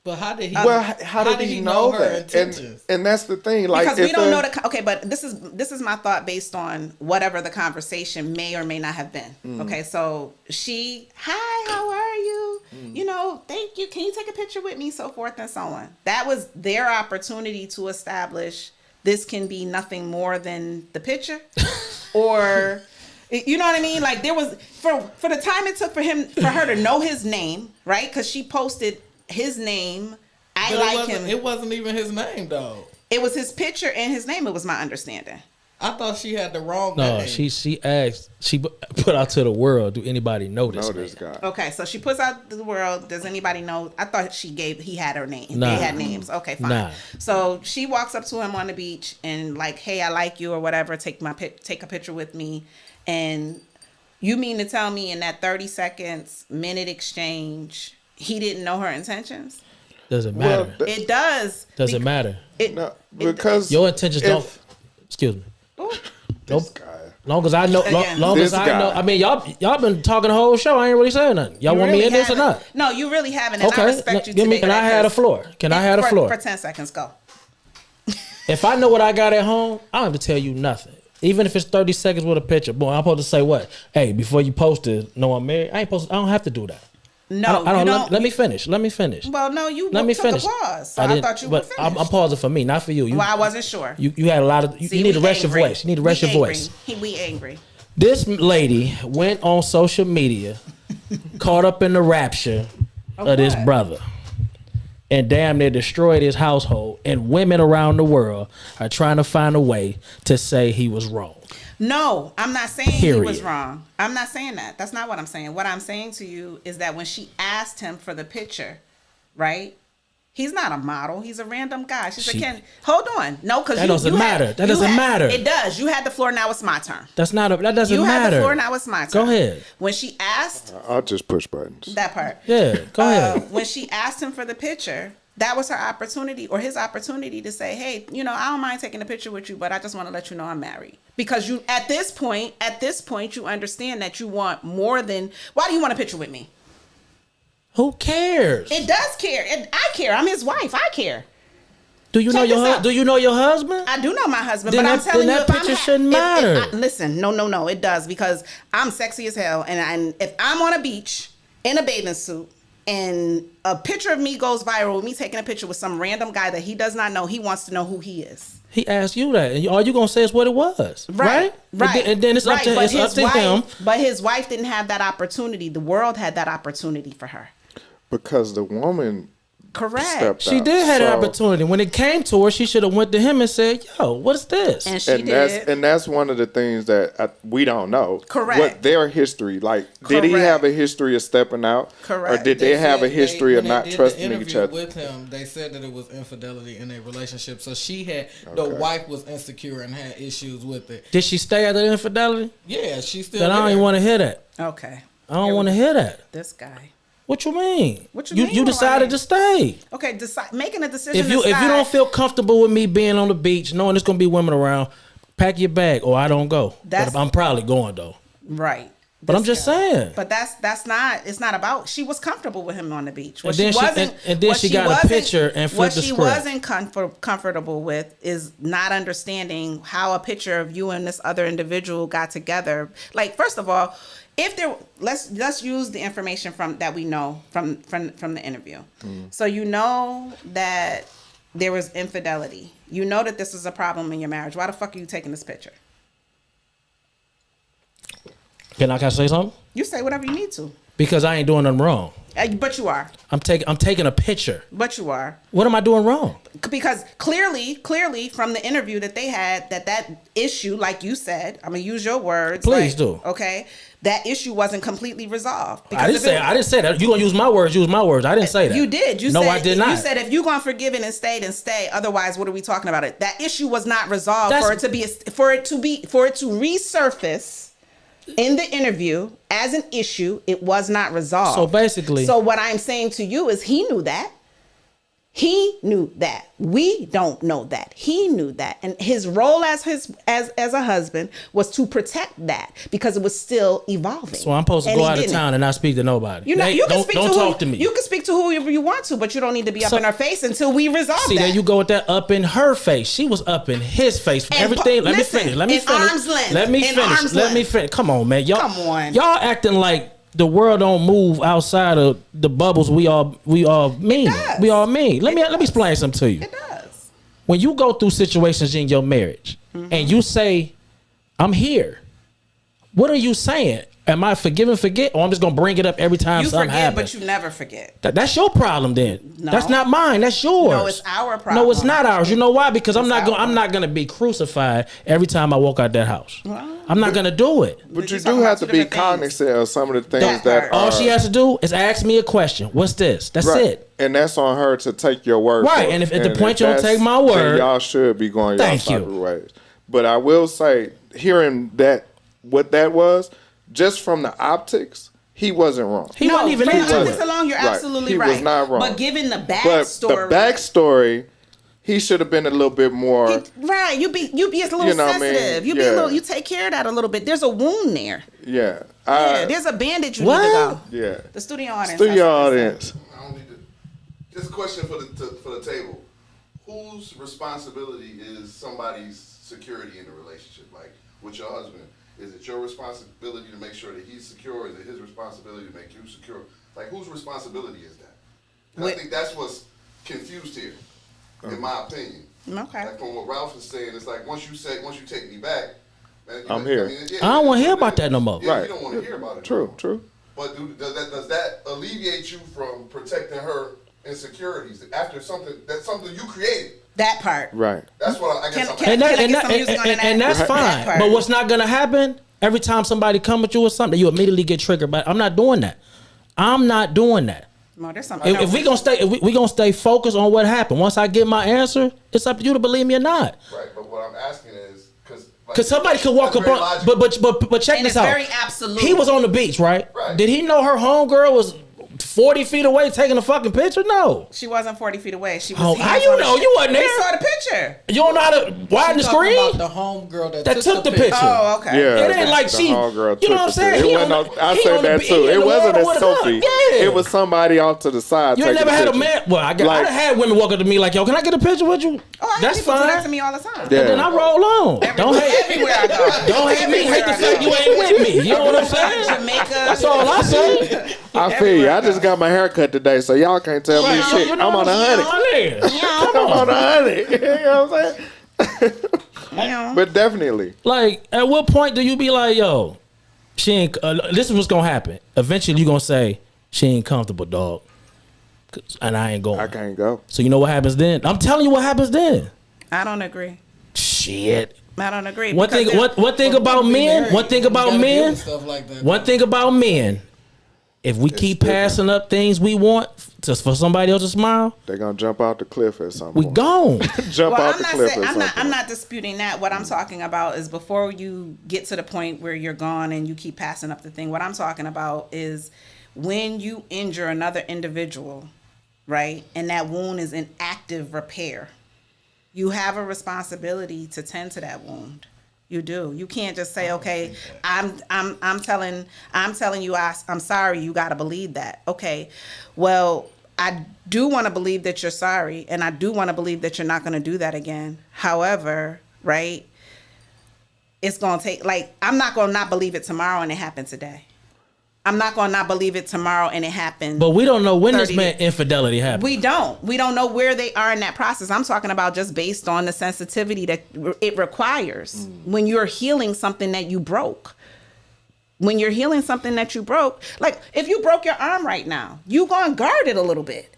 But how did he? Well, how did he know her that? intentions? And that's the thing. Like, Because we if don't a- know okay, but this is my thought based on whatever the conversation may or may not have been. Okay, so hi, how are you? Thank you. Can you take a picture with me? So forth and so on. That was their opportunity to establish this can be nothing more than the picture, or you know what I mean? Like there was for the time it took for her to know his name, right? Because she posted his name. I But like him. It wasn't even his name though. It was his picture and his name. It was my understanding. I thought she had the wrong No, name. she asked, she put out to the world, do anybody know this? know this man? guy. Okay, so she puts out to the world. Does anybody know? I thought he had her name. Nah. They had names. Okay, fine. Nah. So she walks up to him on the beach and like, hey, I like you or whatever. Take a picture with me. And you mean to tell me in that 30 seconds, minute exchange, he didn't know her intentions? Doesn't Well, matter. It does. Doesn't matter. No, because Your intentions don't. if- Excuse me. Ooh. Nope. This guy. Long as I know, Again. long as This I guy. know. I mean, y'all been talking the whole show. I ain't really saying nothing. Y'all You want me really in this or haven't. not? No, you really haven't. And I Okay. respect you Give me. today Can for I that, have the 'cause- floor? Can I have the floor? For 10 seconds, go. If I know what I got at home, I don't have to tell you nothing. Even if it's 30 seconds with a picture, boy, I'm supposed to say what? Hey, before you post it, no, I'm married. I don't have to do that. No, I you don't. don't. Let me finish. Let me finish. Well, no, you Let me took finish. a pause. So I didn't- thought you but were finished. I'm pausing for me, not for you. Well, I wasn't sure. You had a lot of. You See, need to we rest your angry. voice. You need to rest We your angry. voice. We angry. This lady went on social media, caught up in the rapture of this what? brother, and damn near destroyed his household. And women around the world are trying to find a way to say he was wrong. No, I'm not saying he was Period. wrong. I'm not saying that. That's not what I'm saying. What I'm saying to you is that when she asked him for the picture, right? He's not a model. He's a random guy. She said, She- "Can hold on, no, because That doesn't matter. That doesn't matter. It does. You had the floor. Now it's my turn. That doesn't You had matter. the floor. Now it's my Go turn. ahead. When she asked I'll just push buttons. that part, Yeah, go ahead. when she asked him for the picture, that was her opportunity or his opportunity to say, hey, I don't mind taking a picture with you, but I just want to let you know I'm married. Because you, at this point, you understand that you want more than, why do you want a picture with me? Who cares? It does care. I care. I'm his wife. I care. Do you know Check your this out. Do you know your husband? I do know my husband, Then but I'm that- telling then you, that if I'm picture shouldn't matter. Listen, no, it does because I'm sexy as hell, and if I'm on a beach in a bathing suit and a picture of me goes viral with me taking a picture with some random guy that he does not know, he wants to know who he is. He asked you that, and all you gonna say is what it was, right? And then it's up to But his wife, him. But his wife didn't have that opportunity. The world had that opportunity for her. Because the woman Correct. stepped She out. did have an So- opportunity. When it came to her, she should have went to him and said, "Yo, what is this?" And she and did. that's one of the things that we don't know. Correct. What their history like? Did he Correct. have a history of stepping out? Correct. Or did they have a said history of when they not did the trusting each interview other? With him, they said that it was infidelity in their relationship. So she had the wife was insecure and had issues with it. Did she stay at the infidelity? Yeah, she still. Then I don't there. even want to hear that. Okay. I don't want to hear that. This guy. What you mean? What you mean, You decided Ryan? to stay. Okay, making a decision. If you decide- don't feel comfortable with me being on the beach, knowing there's gonna be women around, pack your bag or I don't go. That's- But I'm probably going though. right. But I'm This just guy. saying. But that's not. It's not about. She was comfortable with him on the beach. What And then she she- wasn't. and then what she got a wasn't- picture and flipped the What she script. wasn't comfortable with is not understanding how a picture of you and this other individual got together. Like, first of all, if there, let's use the information from that we know from the interview. So you know that there was infidelity. You know that this is a problem in your marriage. Why the fuck are you taking this picture? Can I say something? You say whatever you need to. Because I ain't doing nothing wrong. But you are. I'm taking a picture. But you are. What am I doing wrong? Because clearly from the interview that they had, that issue, like you said, I'm gonna use your words. Please do. Okay, that issue wasn't completely resolved. I didn't say that. You gonna use my words? Use my words. I didn't say that. You did. No, I did not. You said if you gonna forgive it and stay, then stay. Otherwise, what are we talking about? It that issue was not resolved for it to resurface. In the interview, as an issue, it was not resolved. So basically, so what I'm saying to you is, he knew that. He knew that. We don't know that. He knew that, and his role as a husband was to protect that because it was still evolving. So I'm supposed to go out of town and not speak to nobody. Don't talk to me. You can speak to whoever you want to, but you don't need to be up in her face until we resolve that. See, there you go with that up in her face. She was up in his face for everything. Let me finish. Let me finish. Come on, man. Y'all acting like the world don't move outside of the bubbles we all mean. We all mean. Let me explain something to you. It does. When you go through situations in your marriage and you say, I'm here, what are you saying? Am I forgive and forget, or I'm just gonna bring it up every time something happens? But you never forget. That's your problem then. No. That's not mine. That's yours. No, it's our problem. No, it's not ours. You know why? Because I'm not gonna be crucified every time I walk out that house. Well, I'm not gonna do it. But you do have to be cognizant of some of the things that all she has to do is ask me a question. What's this? That's it. And that's on her to take your word. Right. And if at the point you don't take my word, then y'all should be going your separate ways. But I will say, hearing that what that was, just from the optics, he wasn't wrong. He wasn't even from into the it. optics alone, you're absolutely right. He was not wrong. But given the But backstory, the backstory, he should have been a little bit more. You be a little sensitive. You be a little. You take care of that a little bit. There's a wound there. Yeah. There's a bandage you need to go. Yeah. The studio audience. Studio audience. I don't need to. Just a question for the table. Whose responsibility is somebody's security in the relationship? Like with your husband, is it your responsibility to make sure that he's secure? Is it his responsibility to make you secure? Like whose responsibility is that? And I think that's what's confused here, in my opinion. Okay. Like from what Ralph is saying, it's like once you take me back, man, I'm here. I don't want to hear about that no more. Yeah, Right. you don't want to hear about it. True, no more. true. But does that alleviate you from protecting her insecurities after something you created? That part. Right. That's what I guess. And that's fine. But what's not gonna happen? Every time somebody come at you with something, you immediately get triggered. But I'm not doing that. No, there's something. If we gonna stay focused on what happened. Once I get my answer, it's up to you to believe me or not. Right. But what I'm asking is because somebody could walk up on, but check this out. Very absolute. He was on the beach, right? Did he know her homegirl was 40 feet away taking a fucking picture? No. She wasn't 40 feet away. She was. How you know? You wasn't there. We saw the picture. You don't know how to widen the screen? About the homegirl that took the picture. Oh, okay. Yeah, it ain't like she. You know what I'm saying? I said that too. It wasn't a selfie. Yeah. It was somebody off to the side. You ain't never had a man. Well, I done had women walk up to me like, "Yo, can I get a picture with you?" Oh, I that's people fine. do that to me all the time. Yeah. And then I roll on. Don't hate. Everywhere I go. Don't hate me. Hate the fact you ain't with me. You know what I'm saying? Jamaica. That's all I say. I feel you. I just got my hair cut today, so y'all can't tell me shit. You know I'm on 100. I'm on 100. You know what I'm saying? But definitely. Like, at what point do you be like, yo, she ain't, this is what's gonna happen. Eventually, you gonna say, she ain't comfortable, dog. And I ain't going. I can't go. So you know what happens then? I'm telling you what happens then. I don't agree. Shit. I don't agree. One thing about men. One thing about men. If we keep passing up things we want just for somebody else to smile, they're gonna jump out the cliff at some we point. gone. Jump out the cliff at some point. I'm not disputing that. What I'm talking about is before you get to the point where you're gone and you keep passing up the thing. What I'm talking about is when you injure another individual, right, and that wound is in active repair, you have a responsibility to tend to that wound. You do. You can't just say, okay, I'm telling you I'm sorry. You got to believe that. Okay. Well, I do want to believe that you're sorry, and I do want to believe that you're not going to do that again. However, right, it's going to take, like, I'm not going to not believe it tomorrow and it happened today. I'm not going to not believe it tomorrow and it happened. But we don't know when this man infidelity happened. We don't know where they are in that process. I'm talking about just based on the sensitivity that it requires when you're healing something that you broke. when you're healing something that you broke, like if you broke your arm right now, you gonna guard it a little bit.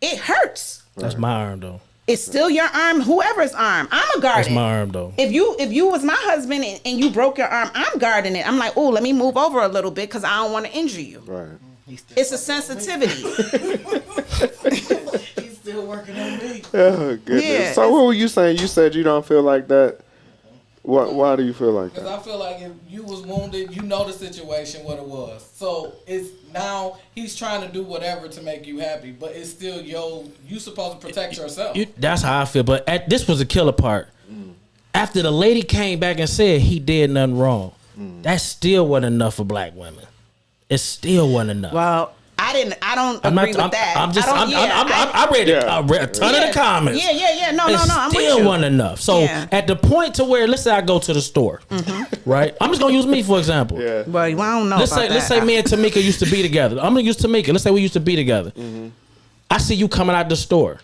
It hurts. That's my arm though. It's still your arm, whoever's arm. I'm a guard. That's my arm though. If you was my husband and you broke your arm, I'm guarding it. I'm like, oh, let me move over a little bit because I don't want to injure you. Right. It's a sensitivity. He's still working on me. Oh goodness. Yeah, So what were you saying? You said you don't feel like that. Why do you feel like Because that? I feel like if you was wounded, you know the situation, what it was. So it's now he's trying to do whatever to make you happy, but it's still you supposed to protect yourself. That's how I feel. But this was the killer part. After the lady came back and said he did nothing wrong, that still wasn't enough for black women. It still wasn't enough. Well, I don't agree with that. I read a ton of the comments. Yeah. No, I'm with still you. wasn't enough. So at the point to where, let's say I go to the store, right? I'm just gonna use me for example. Yeah. Well, I don't know. Let's say me and Tamika used to be together. I'm gonna use Tamika. Let's say we used to be together. I see you coming out the store.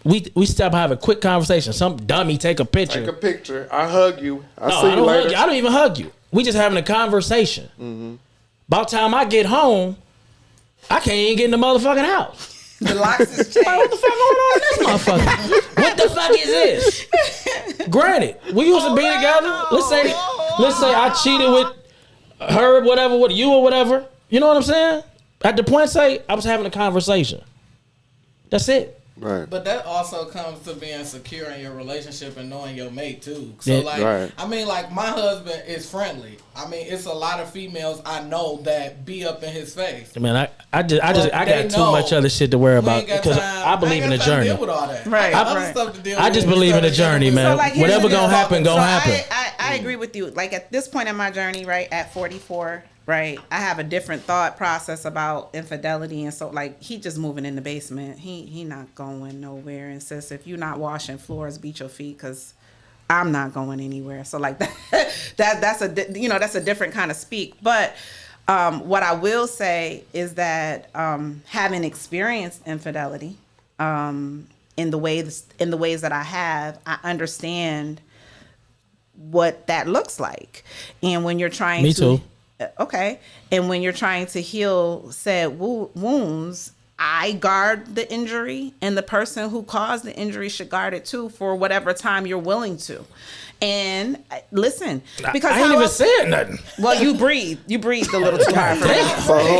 We stop have a quick conversation. Some dummy take a picture. Take a picture. I hug you. No, See I you don't later. hug you. I don't even hug you. We just having a conversation. About time I get home, I can't even get in the motherfucking house. The locks is Like, what changed. the fuck going on in this motherfucker? What the fuck is this? Granted, we used to be together. Let's say I cheated with her, whatever, with you or whatever. You know what I'm saying? At the point, say I was having a conversation. That's it. Right. But that also comes to being secure in your relationship and knowing your mate too. So Yeah. like, Right. I mean, like my husband is friendly. I mean, it's a lot of females I know that be up in his face. Man, I But got they too know much other shit to worry we about ain't got because time- I believe in the ain't got time to journey. deal with all that. Right, I got other right. stuff to deal I with. just believe in the journey, man. So, like, here's Whatever the gonna deal. happen, gonna happen. I agree with you. Like at this point in my journey, right at 44, right, I have a different thought process about infidelity, and so like he just moving in the basement. He not going nowhere. And sis, if you're not washing floors, beat your feet because I'm not going anywhere. So like that's a different kind of speak. But what I will say is that having experienced infidelity in the ways that I have, I understand what that looks like. And when you're trying Me to too. Okay. And when you're trying to heal said wounds, I guard the injury, and the person who caused the injury should guard it too for whatever time you're willing to. And listen, because I ain't even said nothing. well, you breathed a little too hard for me.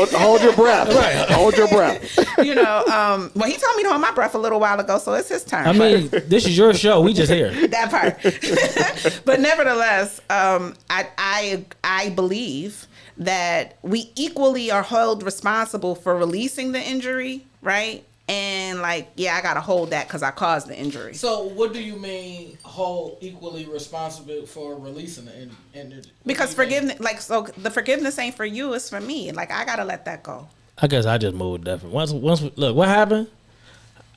So hold your breath. Right. Hold your breath. You know, well, he told me to hold my breath a little while ago, so it's his turn. I mean, this is your show. We just here. That part. But nevertheless, I believe that we equally are held responsible for releasing the injury, right? And like, yeah, I gotta hold that because I caused the injury. So what do you mean hold equally responsible for releasing the energy? Because forgiveness, like, so the forgiveness ain't for you, it's for me. Like, I gotta let that go. I guess I just moved different. Look, what happened?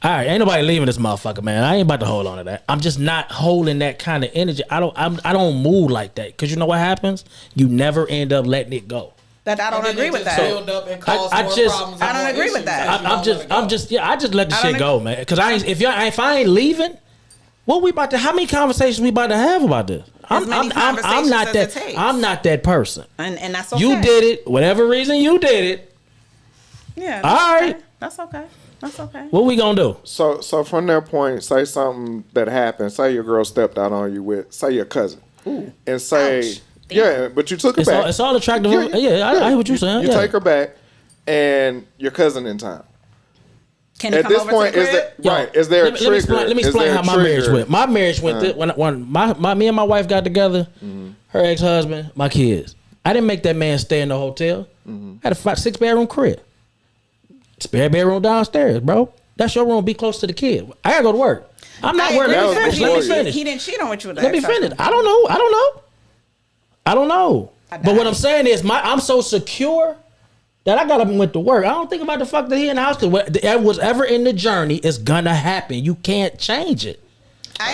All right, ain't nobody leaving this motherfucker, man. I ain't about to hold on to that. I'm just not holding that kind of energy. I don't move like that because you know what happens? You never end up letting it go. That I don't agree with that. I don't agree with that. I just let the shit go, man. Because if I ain't leaving, how many conversations we about to have about this? I'm not that person. And that's okay. You did it, whatever reason you did it. Yeah. All right. That's okay. That's okay. What we gonna do? So from that point, say something that happened. Say your girl stepped out on you with, say your cousin, and say, Ouch. yeah, but you took her back. It's all attractive. I hear what you're saying. You take her back, and your cousin in town. Can he At come this over point, to the is crib? there right? Is there a trigger? Let me explain how my marriage went. My marriage went when me and my wife got together. Her ex-husband, my kids. I didn't make that man stay in the hotel. I had a 6-bedroom crib. Spare bedroom downstairs, bro. That's your room. Be close to the kid. I gotta go to work. I'm not worried. Let me finish. He didn't cheat on with you. Let me finish. I don't know. But what I'm saying is, I'm so secure that I got up and went to work. I don't think about the fuck that he in the house. Because what's ever in the journey is gonna happen. You can't change it.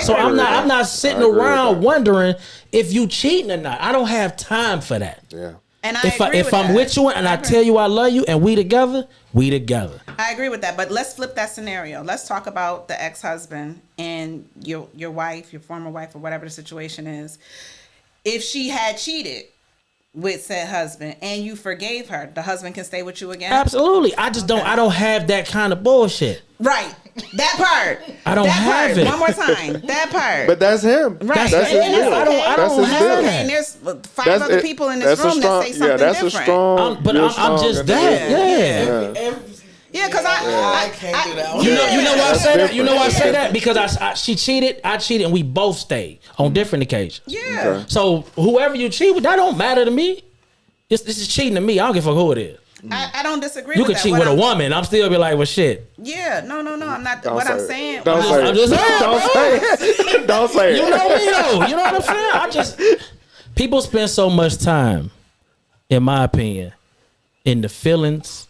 So I'm not sitting around wondering if you cheating or not. I don't have time for that. Yeah. And if I'm with you and I tell you I love you and we together, we together. I agree with that. But let's flip that scenario. Let's talk about the ex-husband and your wife, your former wife, or whatever the situation is. If she had cheated, with said husband and you forgave her, the husband can stay with you again? Absolutely. I just don't. I don't have that kind of bullshit. Right. That part. I don't have it. One more time. That part. But that's him. Right. That's his deal. I don't have okay. that. And there's 5 other people in this room that say something yeah, that's different. a strong. But I'm just that. Yeah. Yeah, because I can't do that one. You know why I say that? You know why I say different. that? Because she cheated, I cheated, and we both stayed on different occasions. Yeah. Okay. So whoever you cheat with, that don't matter to me. This is cheating to me. I don't give a fuck who it is. I don't disagree You with could that. cheat with a woman. I'm still be like, well, shit. Yeah, no. I'm not. Don't What say I'm it. saying. Don't say I'm it. just saying, Don't say it. Don't say it. You know me though. You know what I'm saying? People spend so much time, in my opinion, in the feelings,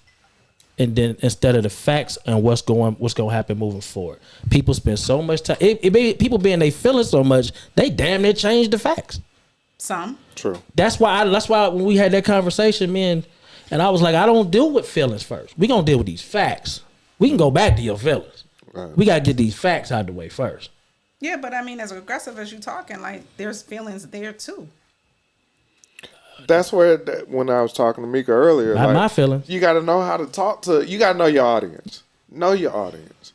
and then instead of the facts and what's going to happen moving forward. People spend so much time. People being they feeling so much, they damn near change the facts. Some. True. That's why when we had that conversation, and I was like, I don't deal with feelings first. We gonna deal with these facts. We can go back to your feelings. Right. We gotta get these facts out of the way first. Yeah, but I mean, as aggressive as you talking, like there's feelings there too. That's where when I was talking to Mika earlier, Not like, my feelings. You got to know how to talk to. You got to know your audience. Know your audience.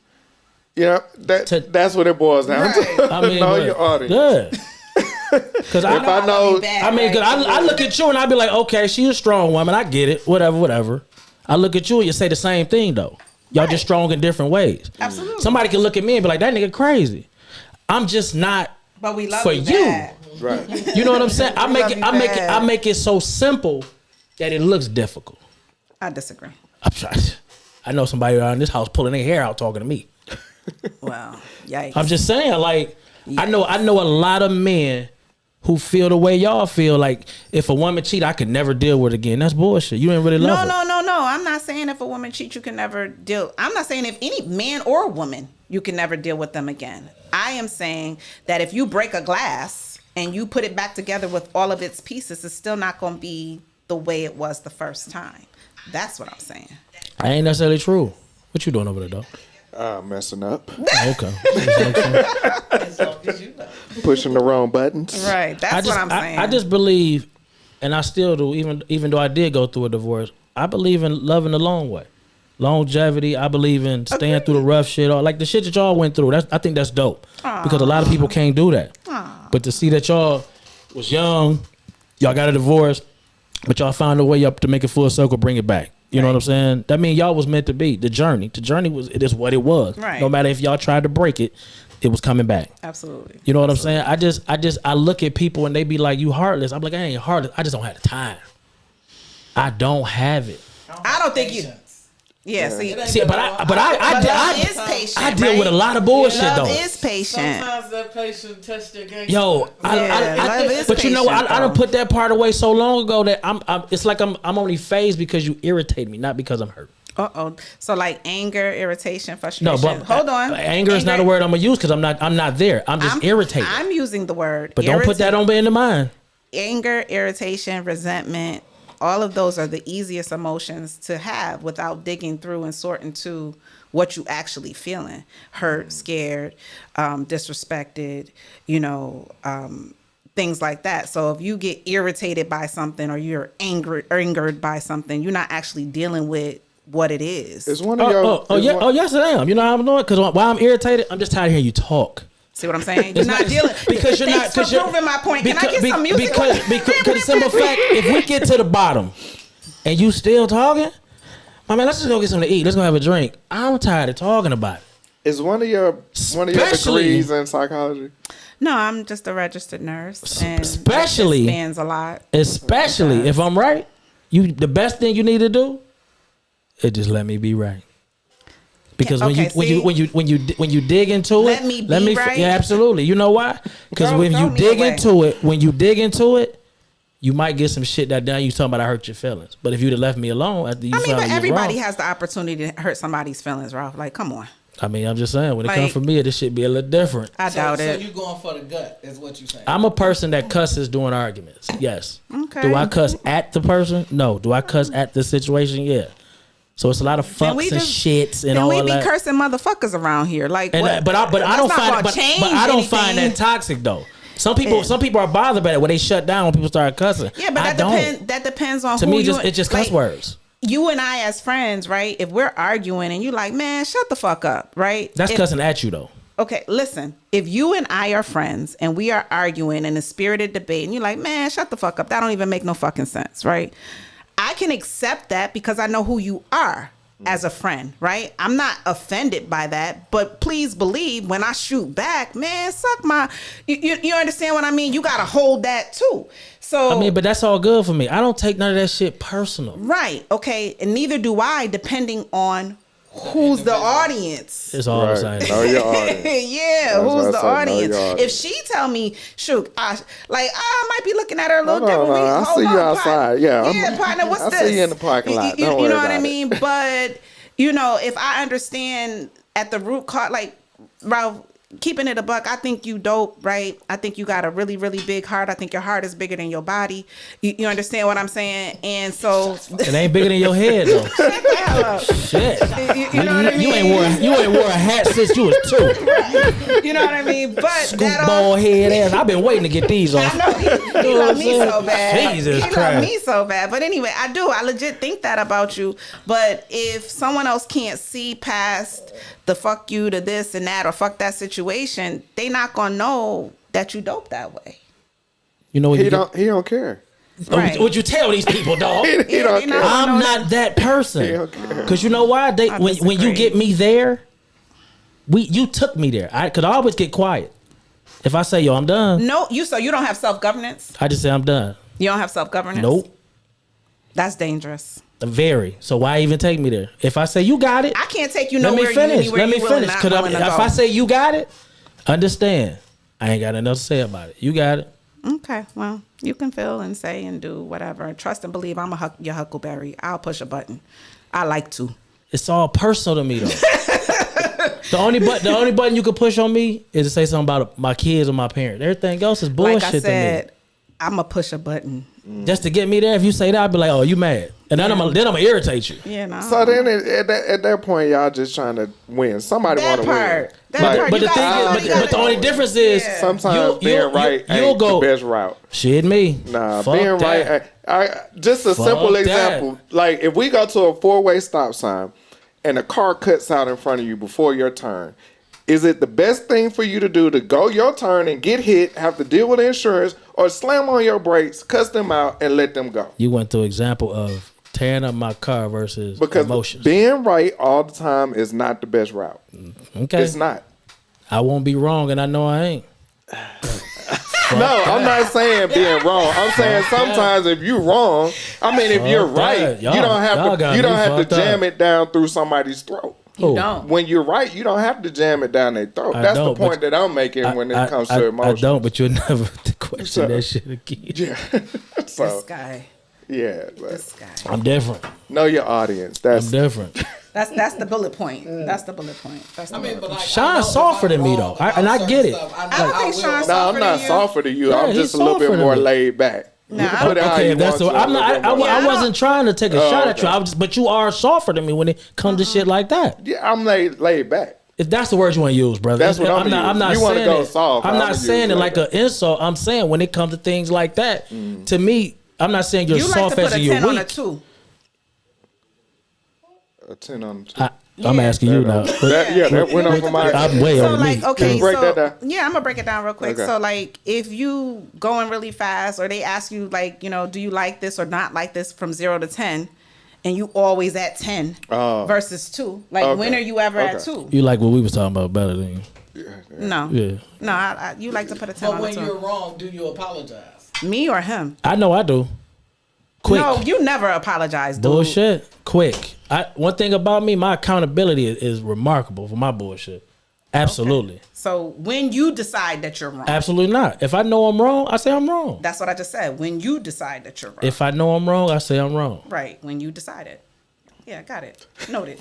Yeah, that's what it boils down to. I mean, know your audience. Good. Because If I know, I look at you and I be like, okay, she's a strong woman. I get it. Whatever. I look at you and you say the same thing though. Y'all just strong in different ways. Absolutely. Somebody can look at me and be like, that nigga crazy. I'm just not. But we love for you. you. Bad. right. You know what I'm saying? I love you bad. I make it so simple that it looks difficult. I disagree. I'm trying. I know somebody around this house pulling their hair out talking to me. Well, yikes. I'm just saying, like, I know a lot of men who feel the way y'all feel. Like, if a woman cheat, I could never deal with her again. That's bullshit. You ain't really love her. No. I'm not saying if a woman cheats, you can never deal. I'm not saying if any man or woman, you can never deal with them again. I am saying that if you break a glass and you put it back together with all of its pieces, it's still not going to be the way it was the first time. That's what I'm saying. I ain't necessarily true. What you doing over there, though? Messing up, Okay. As long as you know. pushing the wrong buttons. Right. That's what I'm saying. I just believe, and I still do, even though I did go through a divorce, I believe in loving the long way. Longevity. I believe in staying through the rough shit. Or like the shit that y'all went through. I think that's dope. Because a lot of people can't do that. But to see that y'all was young, y'all got a divorce, but y'all found a way up to make it full circle, bring it back. You know what I'm saying? That means y'all was meant to be. The journey it is what it was. Right. No matter if y'all tried to break it, it was coming back. Absolutely. You know what I'm saying? I look at people and they be like, you heartless. I'm like, I ain't heartless. I just don't have the time. I don't have it. I don't think you. Yeah, see, But love is patient. I deal with a lot of bullshit love though. is patient. Sometimes that patient test your game. Yo, love is but you know, patient, I done though. put that part away so long ago that it's like I'm only phased because you irritate me, not because I'm hurt. So like anger, irritation, frustration. No, but hold on. Anger is not a word I'm gonna use because I'm not there. I'm just irritated. I'm using the word. But don't put that on me in the mind. Anger, irritation, resentment. All of those are the easiest emotions to have without digging through and sorting to what you actually feeling. Hurt, scared, disrespected, things like that. So if you get irritated by something or you're angered by something, you're not actually dealing with what it is. Is one of your yes I am. You know how I'm doing? Because while I'm irritated, I'm just tired of hearing you talk. See what I'm saying? You're not dealing because you're not Thanks for proving my point. Can I get some music? Because the simple fact, if we get to the bottom and you still talking, my man, let's just go get something to eat. Let's go have a drink. I'm tired of talking about it. Is one of your degrees in psychology? No, I'm just a registered nurse. And especially that spans a lot. Especially if I'm right, the best thing you need to do is just let me be right. Because when you dig into it, let me right. Yeah, absolutely. You know why? Because when you dig into it, you might get some shit that down you talking about I hurt your feelings. But if you'd have left me alone after you but everybody wrong, has the opportunity to hurt somebody's feelings, Ralph. Like, come on. I mean, I'm just saying, when it comes from me, this shit be a little different. I doubt it. So you going for the gut is what you saying. I'm a person that cusses during arguments. Yes. Okay. Do I cuss at the person? No. Do I cuss at the situation? Yeah. So it's a lot of fucks and shits and all that. Then we be cursing motherfuckers around here, like. And, but I don't find that toxic though. Some people are bothered by it when they shut down when people start cussing. Yeah, but that depends on to who me. it's just cuss words. You and I as friends, right? If we're arguing and you like, man, shut the fuck up, right? That's cussing at you though. Okay, listen. If you and I are friends and we are arguing in a spirited debate, and you're like, man, shut the fuck up. That don't even make no fucking sense, right? I can accept that because I know who you are as a friend, right? I'm not offended by that, but please believe when I shoot back, man, suck my. You understand what I mean? You gotta hold that too. So I mean, but that's all good for me. I don't take none of that shit personal. right, okay, and neither do I, depending on who's the audience. It's all the same. Know your audience. Yeah, who's the audience? If she tell me, shoot, I might be looking at her a little different. I see you outside. Yeah, partner, what's I this? see you in the parking lot. You Don't know worry what about I it. mean? But if I understand at the root cause, like Ralph, keeping it a buck, I think you dope, right? I think you got a really, really big heart. I think your heart is bigger than your body. You understand what I'm saying? And so it ain't bigger than your head though. shut the hell up. Shit. You know what I mean? You ain't wore a hat since you was 2. You know what I mean? But Scoop ball head ass. I've been waiting to get these off. I know he love me so bad. Jesus he Christ. love me so bad. But anyway, I legit think that about you. But if someone else can't see past the fuck you to this and that or fuck that situation, they not gonna know that you dope that way. You know what He don't care. Right. Would you tell these people, dog? He don't care. I'm not that person. He don't care. Cause you know why? When you disagree. get me there, you took me there. I could always get quiet. If I say, yo, I'm done. No, so you don't have self-governance? I just say I'm done. You don't have self-governance? Nope. That's dangerous. Very. So why even take me there? If I say you got it, I can't take you let nowhere. me finish. Let me finish. Cause If I say you got it, understand. I ain't got nothing else to say about it. You got it. okay, well, you can feel and say and do whatever. Trust and believe I'm your Huckleberry. I'll push a button. I like to. It's all personal to me though. The only button you can push on me is to say something about my kids or my parents. Everything else is bullshit Like I said, I'm going to push a button. to me. Just to get me there, if you say that, I'll be like, oh, you mad. And then I'm gonna irritate you. Yeah, no. So then at that point, y'all just trying to win. Somebody want to win. That part. But You the thing gotta- is, you gotta- but the only difference is Sometimes being right ain't the best route. Shit me. Nah, Fuck being that. right. Just a Fuck simple that. example. Like if we go to a 4-way stop sign and a car cuts out in front of you before your turn, is it the best thing for you to do to go your turn and get hit, have to deal with insurance, or slam on your brakes, cuss them out, and let them go? You went through example of tearing up my car versus Because emotions. being right all the time is not the best route. Okay. It's not. I won't be wrong, and I know I ain't. No, I'm not saying being wrong. I'm saying sometimes if you're wrong, I mean, if you're Fuck right, that. you don't have to. You don't have to jam it down through somebody's throat. You Who? don't. When you're right, you don't have to jam it down their throat. I That's don't, the point but that I'm making when it comes to emotions. I don't, but you'll never question So- that shit again. Yeah. So This guy. yeah, but This guy. I'm different. know your audience. I'm That's different. That's the bullet point. That's the bullet point. That's the I mean, bullet but point. like, Sean's I know if softer I'm than me, wrong though. about And I certain get it. stuff, I don't think will. Sean's no, I'm softer not than you. softer to you. Yeah, I'm he's just a little softer bit than more me. laid back. Nah, You can put it how Okay, you if that's want the. to, I'm a not. little bit more. I wasn't trying to take a shot at you. okay. I was just, but you are softer than me when it comes to shit like that. Yeah, I'm laid back. If that's the word you want to use, brother. That's what I'm not. gonna I'm not use. You wanna saying go it. soft, I'm I'm not gonna saying use it like like an insult. I'm saying when it comes to things like that, to me, I'm not saying you're You like soft to as put a you're 10 on a weak. 2. A 10 on 2. I'm asking you now. That went over my. I'm way So over like, me. okay, Break so that down. yeah, I'm gonna break it down real quick. Okay. So like, if you going really fast, or they ask you like, do you like this or not like this from 0 to 10, and you always at 10 versus 2, like Okay. when are you ever at Okay. 2? You like what we was talking about better than you. No, Yeah. no, you like to put a 10 But on when a 2. you're wrong, do you apologize? Me or him? I know I do. Quick. No, you never apologize, dude. Bullshit. Quick. One thing about me, my accountability is remarkable for my bullshit. Absolutely. So when you decide that you're wrong, Absolutely not. If I know I'm wrong, I say I'm wrong. that's what I just said. When you decide that you're wrong, If I know I'm wrong, I say I'm wrong. right? When you decided, yeah, got it, noted.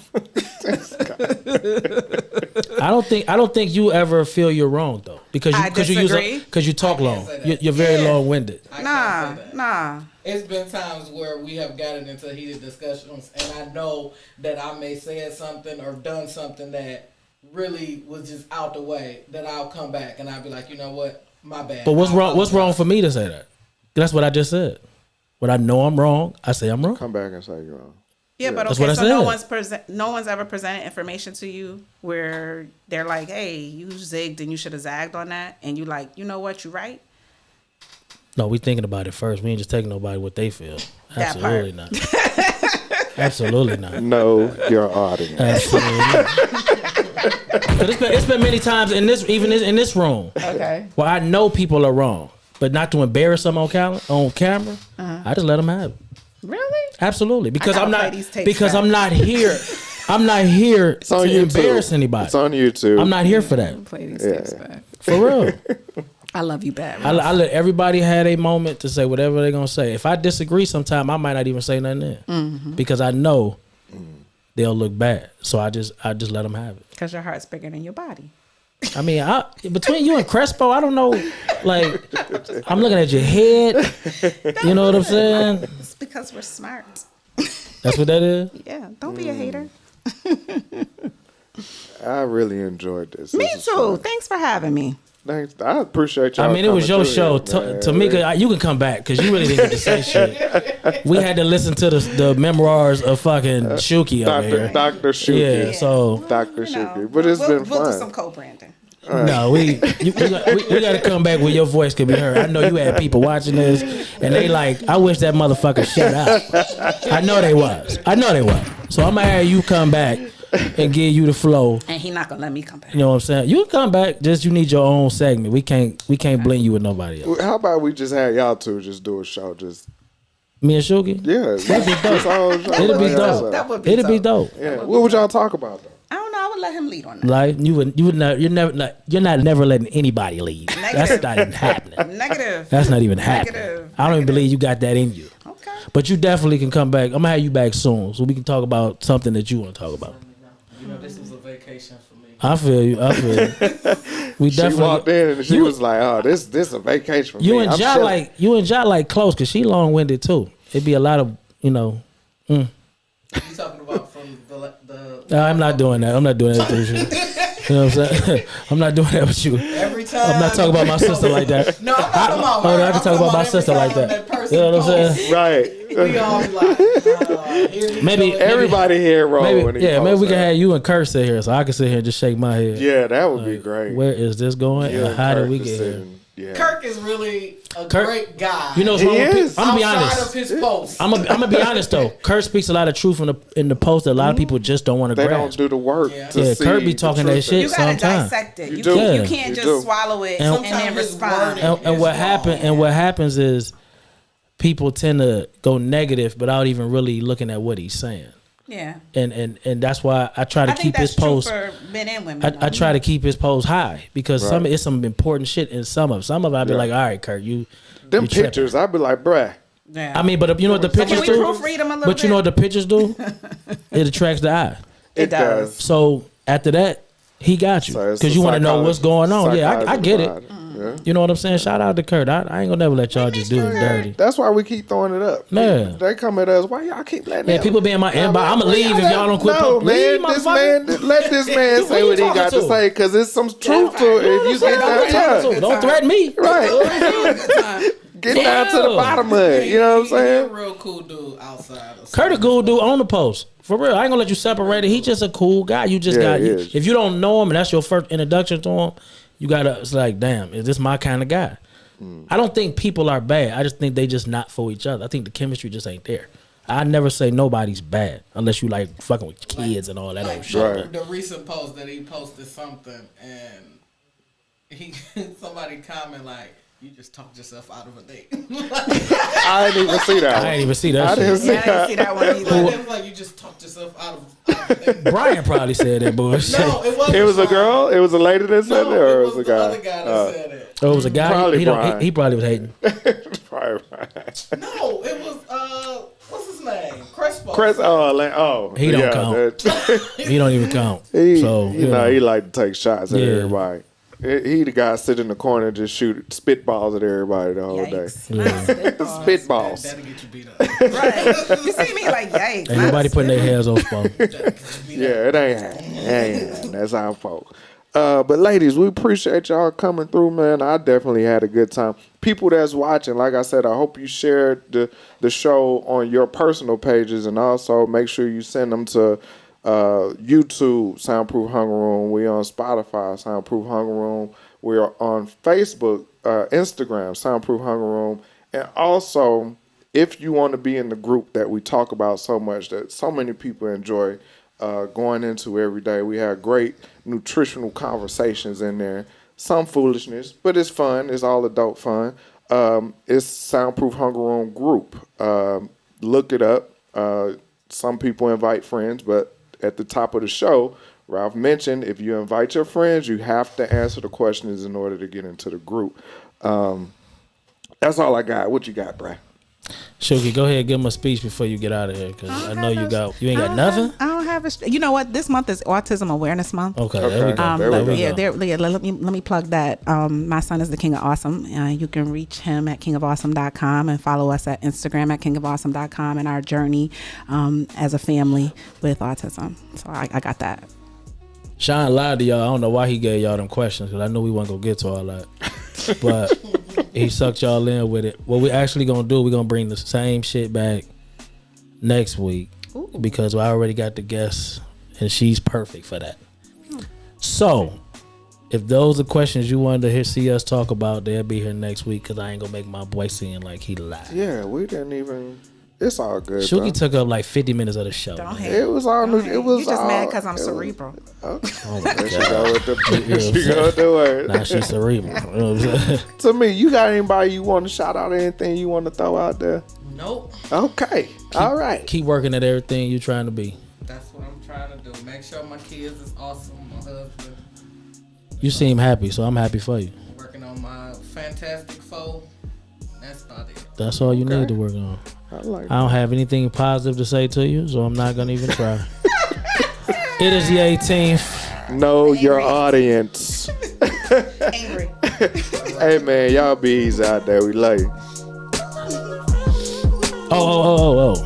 I don't think you ever feel you're wrong though, because I disagree. you talk can't long. say that. You're very Yeah. long winded. I Nah, can't say that. nah. It's been times where we have gotten into heated discussions, and I know that I may said something or done something that really was just out the way. That I'll come back and I'll be like, you know what? My bad. But what's wrong? What's wrong for me to say that? That's what I just said. When I know I'm wrong, I say I'm wrong. Come back and say you're wrong. Yeah, but That's okay, what I so said. no one's ever presented information to you where they're like, "Hey, you zigged and you should have zagged on that," and you like, you know what, you right. No, we thinking about it first. We ain't just taking nobody what they feel. That Absolutely not. Absolutely not. Know your audience. Absolutely not. 'Cause it's been many times in this, even in this room, Okay. where I know people are wrong, but not to embarrass them on camera. I just let them have it. Really? Absolutely, because gotta I'm play not these tapes because back. I'm not here. I'm not here It's on to YouTube. embarrass anybody. It's on YouTube. I'm not here for that. Play these Yeah. tapes back. For real. I love you bad. I let everybody have a moment to say whatever they're gonna say. If I disagree sometime, I might not even say nothing then. Because I know they'll look bad. So I just let them have it. Because your heart's bigger than your body. I mean, between you and Crespo, I don't know. Like, I'm looking at your head. You know what I'm saying? It's because we're smart. That's what that is. Yeah, don't be a hater. I really enjoyed this. Me This is too. fun. Thanks for having me. Thanks. I appreciate y'all. I mean, it was your coming show. through here, man. Tamika, you can come back because you really didn't get to say shit. We had to listen to the memoirs of fucking Shuki over here. Dr. Shuki. Yeah, so Dr. You know, Shuki. But it's been We'll do fun. some co-branding. no, we got to come back where your voice could be heard. I know you had people watching this, and they like, I wish that motherfucker shut up. I know they was. So I'm gonna have you come back and give you the flow. And he not gonna let me come back. You know what I'm saying? You can come back. Just you need your own segment. We can't blend you with nobody else. How about we just have y'all two just do a show? Just Me and Shuki. yeah, That'd be dope. It'd be dope. That would be It'd be dope. dope. Yeah. What would y'all talk about though? I don't know. I would let him lead on that. Like you're not never letting anybody lead. That's not even happening. Negative. That's not even happening. Negative. I don't even believe you got that in you. Okay. But you definitely can come back. I'm gonna have you back soon, so we can talk about something that you want to talk about. You know, this was a vacation for me. I feel you. We She definitely. walked in and she was like, "Oh, this a vacation for You me." and I'm Ja chilling. like close because she long winded too. It'd be a lot of You talking about from the I'm not doing that. I'm not doing that with you. You know what I'm saying? I'm not doing that with you. every time I'm not talking about my sister like that. No, I'm not talking about her. I can talk about my sister like that. You know what I'm saying? Right. We all be like, here you Maybe go. Everybody here roll. when Maybe, he maybe we posts can that. have you and Kurt sit here so I can sit here and just shake my head. Yeah, that would be great. Where is this going? Yeah, And how did Kirk we is get here? sitting- Yeah. Is really a Kirk- great guy. You know what's He wrong with is. people? I'm gonna be outside honest. of his post. I'm gonna be honest though. Kurt speaks a lot of truth in the post that a lot of people just don't want to They don't grasp. do the work. Yeah. To Yeah, see Kurt be the talking truth that shit You gotta sometimes. dissect it. You You do. can't, Yeah. you can't You just do. swallow it And- and then Sometimes his respond. wording And is what wrong. happens is people tend to go negative without even really looking at what he's saying. Yeah. And that's why I try to I think keep that's his post. true for men and women. I try to keep his post high because Right. it's some important shit in some of it. I'd be Yeah. like, all right, Kurt, you Them you tripping. pictures, I'd be like, bruh. Yeah. I mean, but you know what the Can pictures we do? proofread them a little But you know what bit? the pictures do? It attracts the eye. It does. So after that, he got you So it's because the you want to know what's going on. Yeah, I get it. psychology behind Yeah. You know what I'm saying? Shout out to Kurt. I ain't gonna never let y'all just do it dirty. That's why we keep throwing it up. Man. They come at us. Why y'all keep letting Man, them? people be in my inbox. I'ma leave if y'all don't quit. No, Leave, man. This motherfucker. man, let this man Who say you what he talking got to to? say, because there's some truth to it. If you get down to Don't threaten me. right, get down to the Yeah. bottom of it. You know what I'm He a saying? real cool dude outside of Kurt a cool dude on the post. For real. I ain't gonna let you separate it. He just a cool guy. You just Yeah, got he is. if you don't know him and that's your first introduction to him, you gotta it's like, damn, is this my kind of guy? I don't think people are bad. I just think they just not for each other. I think the chemistry just ain't there. I never say nobody's bad unless you like fucking with kids and all that old shit. Right. The recent post that he posted something and he somebody comment like, "You just talked yourself out of a date." I didn't even see that. I ain't even see that I didn't shit. see Yeah, I didn't see that one either. It was like you just talked yourself out of a date. Brian probably said that bullshit. No, it wasn't. It was a Brian. girl. It was a lady that said No, it, or it it was was a the guy. other guy that said it. Oh, it was a guy. Probably He, don't, Brian. he probably was hating. Probably right. No, it was what's his name? Crespo. Chris, He don't count. that- He don't even count. he, So you know, he like to take shots at Yeah. everybody. He the guy sit in the corner and just shoot spitballs at everybody the whole day. Yikes. Not spitballs. Spitballs. That'll get you beat up. Right. You see me like, yikes. Ain't nobody putting their hands on phone. Yeah, it ain't. That's our fault. But ladies, we appreciate y'all coming through, man. I definitely had a good time. People that's watching, like I said, I hope you shared the show on your personal pages, and also make sure you send them to YouTube, Soundproof Hunger Room. We on Spotify, Soundproof Hunger Room. We are on Facebook, Instagram, Soundproof Hunger Room. And also, if you want to be in the group that we talk about so much, that so many people enjoy going into every day, we have great nutritional conversations in there. Some foolishness, but it's fun. It's all adult fun. It's Soundproof Hunger Room group. Look it up. Some people invite friends, but at the top of the show, Ralph mentioned if you invite your friends, you have to answer the questions in order to get into the group. That's all I got. What you got, Brad? Shuki, go ahead and give him a speech before you get out of here, because I know you ain't got nothing. I don't have a. You know what? This month is Autism Awareness Month. Okay. There we go. Let me plug that. My son is the King of Awesome. You can reach him at kingofawesome.com and follow us at Instagram at kingofawesome.com and our journey as a family with autism. So I got that. Sean lied to y'all. I don't know why he gave y'all them questions, because I knew we weren't gonna get to all that. But he sucked y'all in with it. What we actually gonna do, we're gonna bring the same shit back next week. Ooh. Because I already got the guest and she's perfect for that. So if those are questions you wanted to see us talk about, they'll be here next week, because I ain't gonna make my boy seem like he lied. Yeah, we didn't even. It's all good. Shuki took up like 50 minutes of the show. It was all new. It was. You just all, mad because I'm cerebral. Oh my God. She go with the word. Now she's cerebral. You know what I'm saying? To me, you got anybody you want to shout out? Anything you want to throw out there? Nope. Okay. All right. Keep working at everything you're trying to be. That's what I'm trying to do. Make sure my kids is awesome. My husband. You seem happy, so I'm happy for you. Working on my Fantastic Four. That's about it. That's all you need to work on. I don't have anything positive to say to you, so I'm not gonna even try. It is the 18th. Know your audience. Angry. Hey man, y'all be easy out there. We love you. Oh.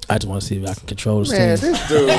I just want to see if I can control this Man, team. this dude.